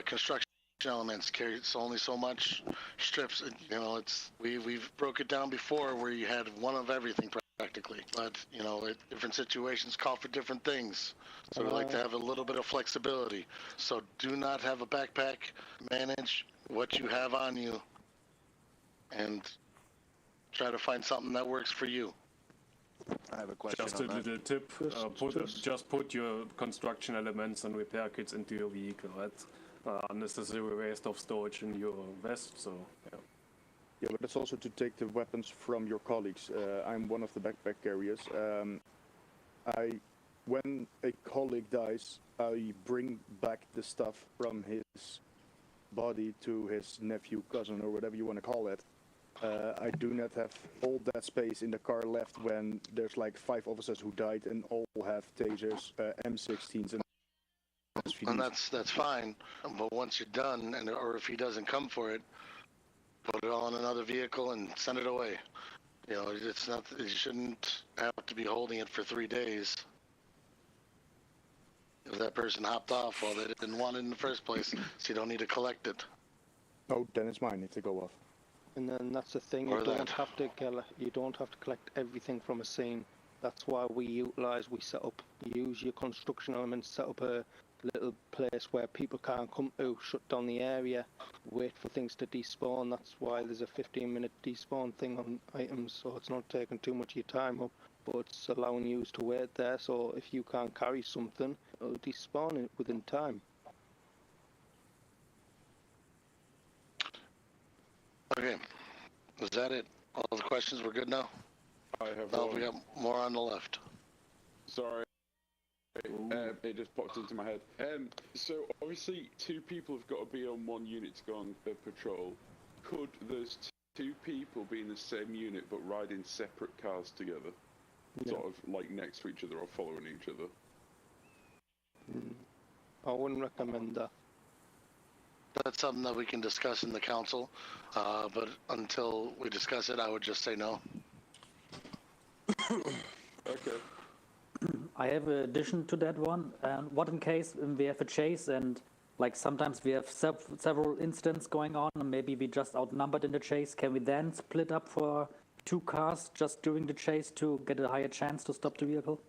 construction elements. Carry only so much strips. You know, we've broke it down before where you had one of everything practically. But you know, different situations call for different things. So we like to have a little bit of flexibility. So do not have a backpack. Manage what you have on you, and try to find something that works for you. I have a question. Just a little tip: just put your construction elements and repair kits into your vehicle, right? Unnecessary waste of storage in your vest. So yeah. Yeah, but it's also to take the weapons from your colleagues. I'm one of the backpack carriers. When a colleague dies, I bring back the stuff from his body to his nephew, cousin, or whatever you want to call it. I do not have all that space in the car left when there's like 5 officers who died and all have tasers, M16s, and SVDs. And that's fine. But once you're done, or if he doesn't come for it, put it all in another vehicle and send it away. You know, it's not. You shouldn't have to be holding it for 3 days. If that person hopped off, well, they didn't want it in the first place, so you don't need to collect it. Oh, then it's mine to go off. And then that's the thing. You don't have to collect everything from a scene. That's why we use your construction elements, set up a little place where people can't come to, shut down the area, wait for things to despawn. That's why there's a 15-minute despawn thing on items, so it's not taking too much of your time up, but it's allowing you to wait there, so if you can't carry something, it'll despawn it within time. Okay, is that it? All the questions were good now? I have we got more on the left. Sorry, It just popped into my head. So obviously 2 people have got to be on 1 unit to go on the patrol. Could those 2 people be in the same unit but ride in separate cars together? Sort of like next to each other or following each other? I wouldn't recommend that. That's something that we can discuss in the council, but until we discuss it, I would just say no. Okay. I have an addition to that one. What in case we have a chase and like sometimes we have several incidents going on and maybe we just outnumbered in the chase. Can we then split up for 2 cars just during the chase to get a higher chance to stop the vehicle?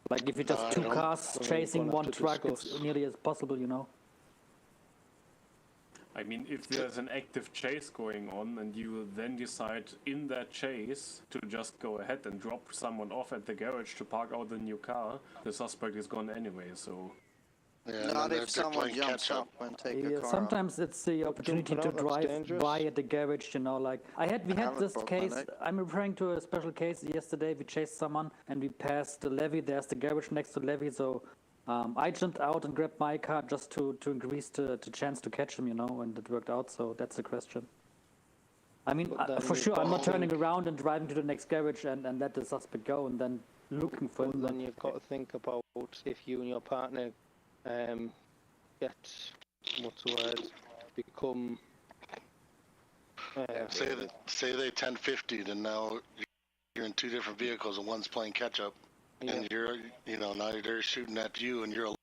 Like if you just 2 cars chasing 1 truck, it's nearly as possible, you know? I mean, if there's an active chase going on and you then decide in that chase to just go ahead and drop someone off at the garage to park out the new car, the suspect is gone anyway, so... Yeah, not if someone jumps up and take a car. Sometimes it's the opportunity to drive by at the garage, you know, like we had this case, I'm referring to a special case yesterday. We chased someone and we passed the levee. There's the garage next to the levee, so I jumped out and grabbed my car just to increase the chance to catch him, you know, and it worked out, so that's the question. I mean, for sure, I'm not turning around and driving to the next garage and let the suspect go and then looking for him. Then you've got to think about if you and your partner get, what's the word, become... say they 10-50'd and now you're in 2 different vehicles and one's playing catch-up. And you're, now they're shooting at you and you're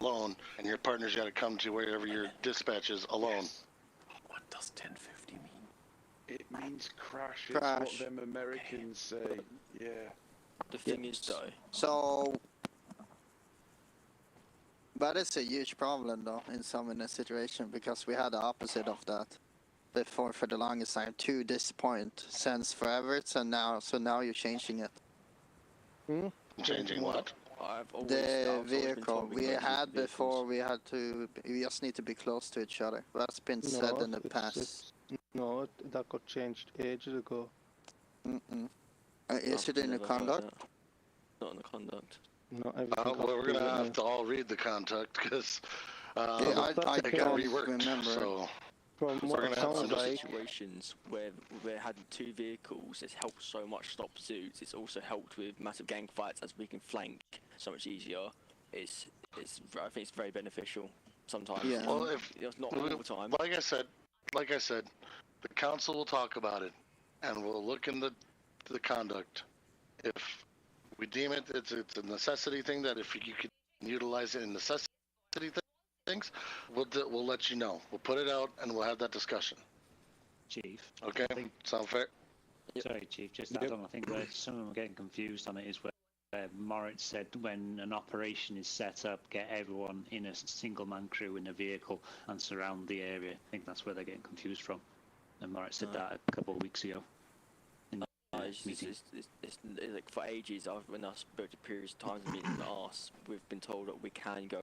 alone and your partner's got to come to wherever your dispatch is alone. What does 10-50 mean? It means crash. Crash. It's what them Americans say. Yeah. The thing is though... So... But it's a huge problem though in a situation because we had the opposite of that before for the longest time to this point since forever. So now you're changing it. Changing what? The vehicle we had before we just need to be close to each other. That's been said in the past. No, that got changed ages ago. Is it in the conduct? Not in the conduct. We're going to have to all read the conduct because I got reworked. Remember. So from we're what going it to have sounds some like, situations where having 2 vehicles, it's helped so much stop pursuits. It's also helped with massive gang fights as we can flank so much easier. I think it's very beneficial sometimes. Yeah. Well, if it's not all the time. Like I said, the council will talk about it, and we'll look into the conduct. If we deem it's a necessity thing that if you can utilize it in necessity things, we'll let you know. We'll put it out and we'll have that discussion. Chief. Okay. Sound fair? Sorry, Chief. Just to add on, I think where some of them are getting confused on it is where Moritz said when an operation is set up, get everyone in a single-man crew in a vehicle and surround the area. I think that's where they're getting confused from. And Moritz said that a couple of weeks ago. It's like for ages, when I spoke to previous times and been asked, we've been told that we can go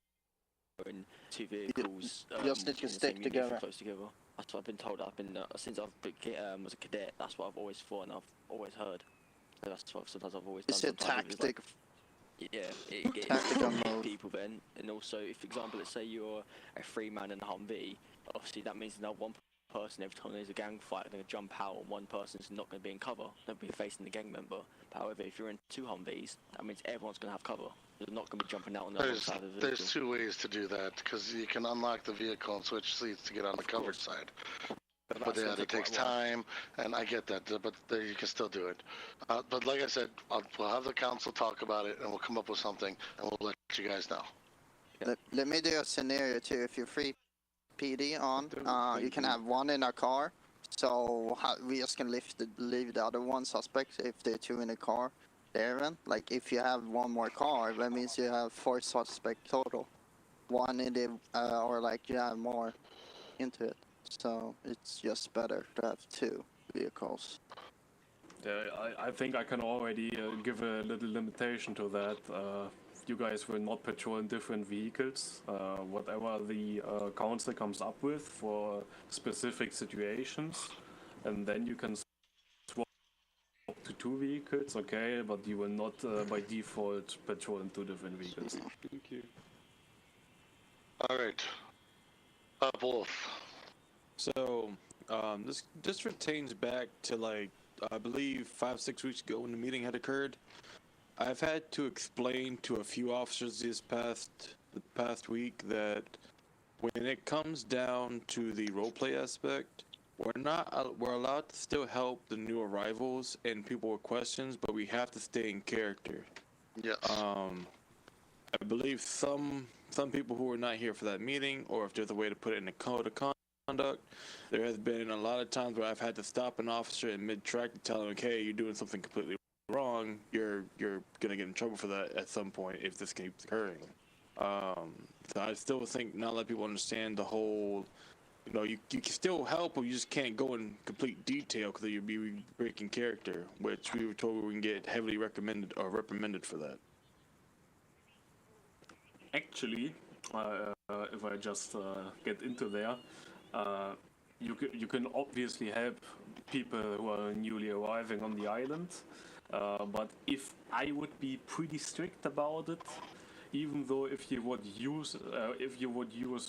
in 2 vehicles. You just need to stick together. Close together. That's what I've been told. Since I've was a cadet. That's what I've always thought and I've always heard. So that's what sometimes I've always done. It's a tactic. It people then, and also if, for example, let's say you're a 3-man in a Humvee, obviously that means now one person every time there's a gang fight, they're going to jump out and one person's not going to be in cover. They'll be facing the gang member. But however, if you're in 2 Humvees, that means everyone's going to have cover. They're not going to be jumping out on the other side of the vehicle. There's 2 ways to do that, because you can unlock the vehicle and switch seats to get on the covered side. But yeah, it takes time, and I get that, but you can still do it. But like I said, we'll have the council talk about it, and we'll come up with something, and we'll let you guys know. Let me do a scenario too. If you're free PD on, you can have 1 in a car, so we just can leave the other 1 suspect if they're 2 in a car there. Then, like if you have 1 more car, that means you have 4 suspects total. 1 in the or like you have more into it. So it's just better to have 2 vehicles. I think I can already give a little limitation to that. You guys will not patrol in different vehicles. Whatever the council comes up with for specific situations, and then you can swap to 2 vehicles, okay, but you will not by default patrol in 2 different vehicles. Thank you. All right. Wolf. So, this pertains back to like I believe 5-6 weeks ago when the meeting had occurred. I've had to explain to a few officers the past week that when it comes down to the roleplay aspect, we're allowed to still help the new arrivals and people with questions, but we have to stay in character. Yes. I believe some people who were not here for that meeting, or if there's a way to put it in the code of conduct, there has been a lot of times where I've had to stop an officer in mid-track to tell him, like, hey, you're doing something completely wrong. You're gonna get in trouble for that at some point if this keeps occurring. So I still think not a lot of people understand the whole. You can still help, but you just can't go in complete detail because you'd be breaking character, which we were told we can get heavily recommended or reprimanded for that. Actually, if I just get into there, you can obviously help people who are newly arriving on the island, but if I would be pretty strict about it, even though if you would use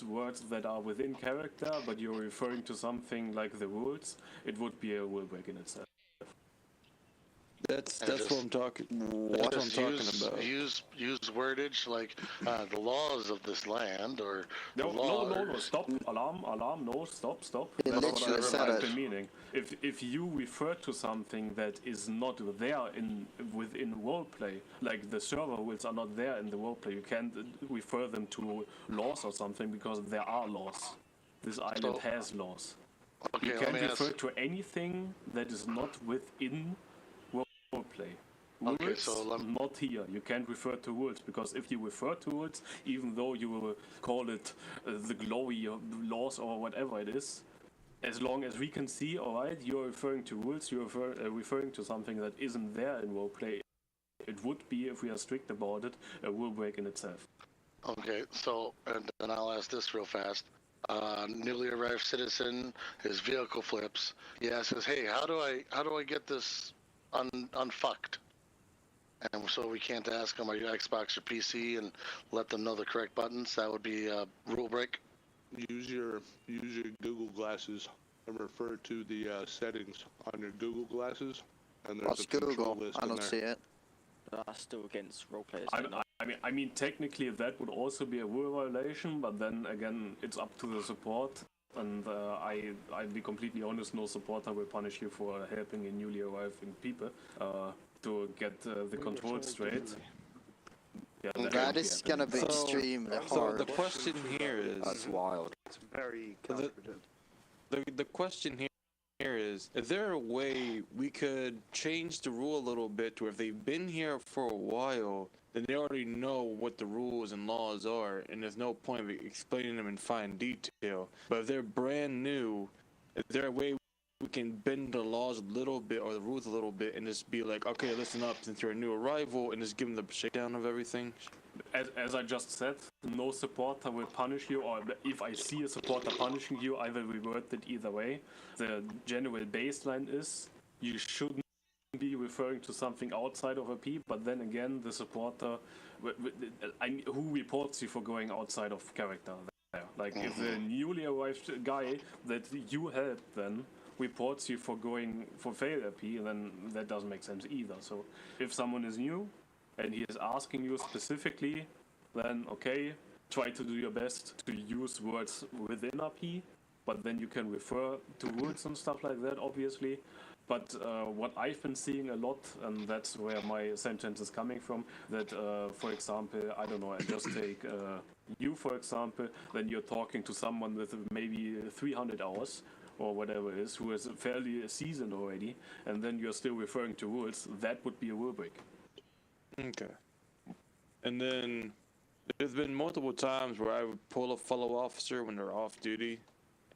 words that are within character, but you're referring to something like the rules, it would be a rule break in itself. That's what I'm talking. That's what I'm talking about. Use wordage like the laws of this land or No, stop! Alarm! No, stop! That's what I've been meaning. If you refer to something that is not there within roleplay, like the server rules are not there in the roleplay, you can't refer them to laws or something because there are laws. This island has laws. Okay, you can't refer to anything that is not within roleplay. Rules, okay, so not here. You can't refer to rules because if you refer to rules, even though you will call it the glory laws or whatever it is, as long as we can see, all right, you're referring to rules. You're referring to something that isn't there in roleplay. It would be, if we are strict about it, a rule break in itself. Okay, so and then I'll ask this real fast. Newly arrived citizen, his vehicle flips. He asks, "Hey, how do I get this unfucked?" And so we can't ask them, are you Xbox or PC, and let them know the correct buttons. That would be a rule break. Use your Google glasses and refer to the settings on your Google glasses. And there's a control list I don't in there. see it. That's still against roleplayers. I mean, technically that would also be a rule violation, but then again, it's up to the support. And I'll be completely honest, no supporter will punish you for helping a newly arriving people to get the controls straight. Yeah, that is gonna be extremely hard. So the question here is... That's wild. It's very confident. The question here is there a way we could change the rule a little bit to if they've been here for a while, then they already know what the rules and laws are, and there's no point of explaining them in fine detail. But if they're brand new, is there a way we can bend the laws a little bit or the rules a little bit and just be like, okay, listen up, since you're a new arrival, and just give them the shakedown of everything? As I just said, no supporter will punish you, or if I see a supporter punishing you, I will revert it either way. The general baseline is you shouldn't be referring to something outside of a P, but then again, the supporter who reports you for going outside of character there. Like if the newly arrived guy that you helped then reports you for going for fail AP, then that doesn't make sense either. So if someone is new and he is asking you specifically, then okay, try to do your best to use words within AP, but then you can refer to rules and stuff like that, obviously. But what I've been seeing a lot, and that's where my sentence is coming from, that, for example, I don't know, I just take you, for example, then you're talking to someone with maybe 300 hours, or whatever it is, who is fairly seasoned already, and then you're still referring to rules, that would be a rule break. Okay. And then there's been multiple times where I would pull a fellow officer when they're off duty,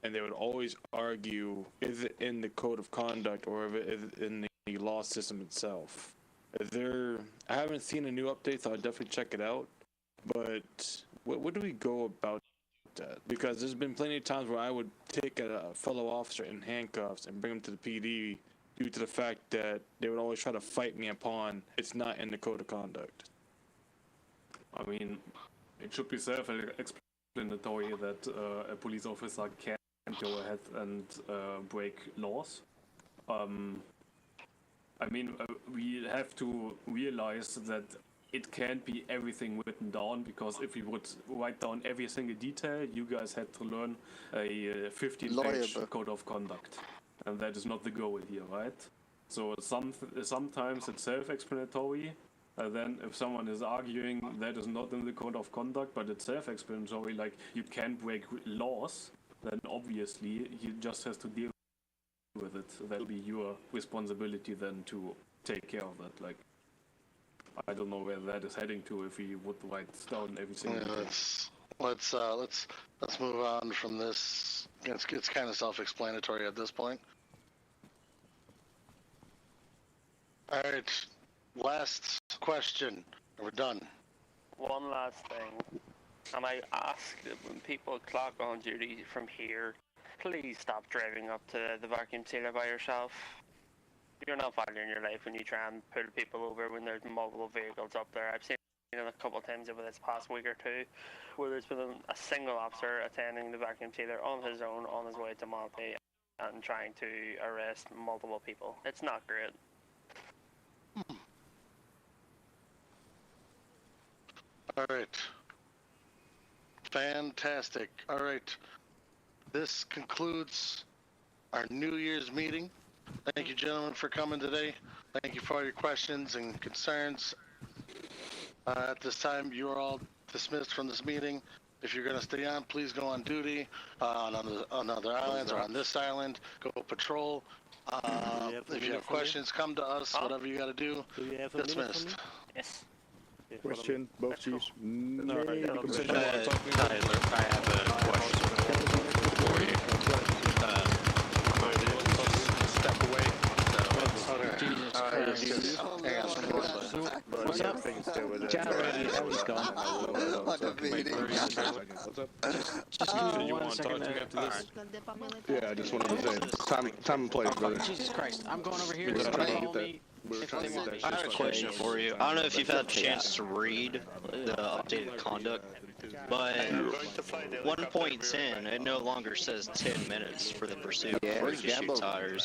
and they would always argue, is it in the code of conduct or is it in the law system itself? I haven't seen a new update, so I'll definitely check it out, but what do we go about that? Because there's been plenty of times where I would take a fellow officer in handcuffs and bring him to the PD due to the fact that they would always try to fight me upon it's not in the code of conduct. I mean, it should be self-explanatory that a police officer can't go ahead and break laws. I mean, we have to realize that it can't be everything written down, because if we would write down every single detail, you guys had to learn a 15-page code of conduct. And that is not the goal here, right? So sometimes it's self-explanatory. Then if someone is arguing that is not in the code of conduct, but it's self-explanatory, like you can't break laws, then obviously he just has to deal with it. That'll be your responsibility then to take care of that. Like, I don't know where that is heading to if we would write down every single thing. Let's move on from this. It's kind of self-explanatory at this point. All right, last question. We're done. One last thing, and I ask that when people clock on duty from here, please stop driving up to the vacuum sealer by yourself. You're not valuing your life when you try and pull people over when there's multiple vehicles up there. I've seen it a couple of times over this past week or two, where there's been a single officer attending the vacuum sealer on his own on his way to Malta and trying to arrest multiple people. It's not great. All right. Fantastic. All right. This concludes our New Year's meeting. Thank you, gentlemen, for coming today. Thank you for all your questions and concerns. At this time, you are all dismissed from this meeting. If you're going to stay on, please go on duty on other islands or on this island. Go patrol. If you have questions, come to us. Whatever you got to do. Dismissed. Yes. Question, both chiefs. Tyler, I have a question for you. Step away. What's up? Yeah, I just wanted to say, time and place, brother. Jesus Christ, I'm going over here. I have a question for you. I don't know if you've had a chance to read the updated conduct, but 1.10, it no longer says 10 minutes for the pursuit of shoot tires.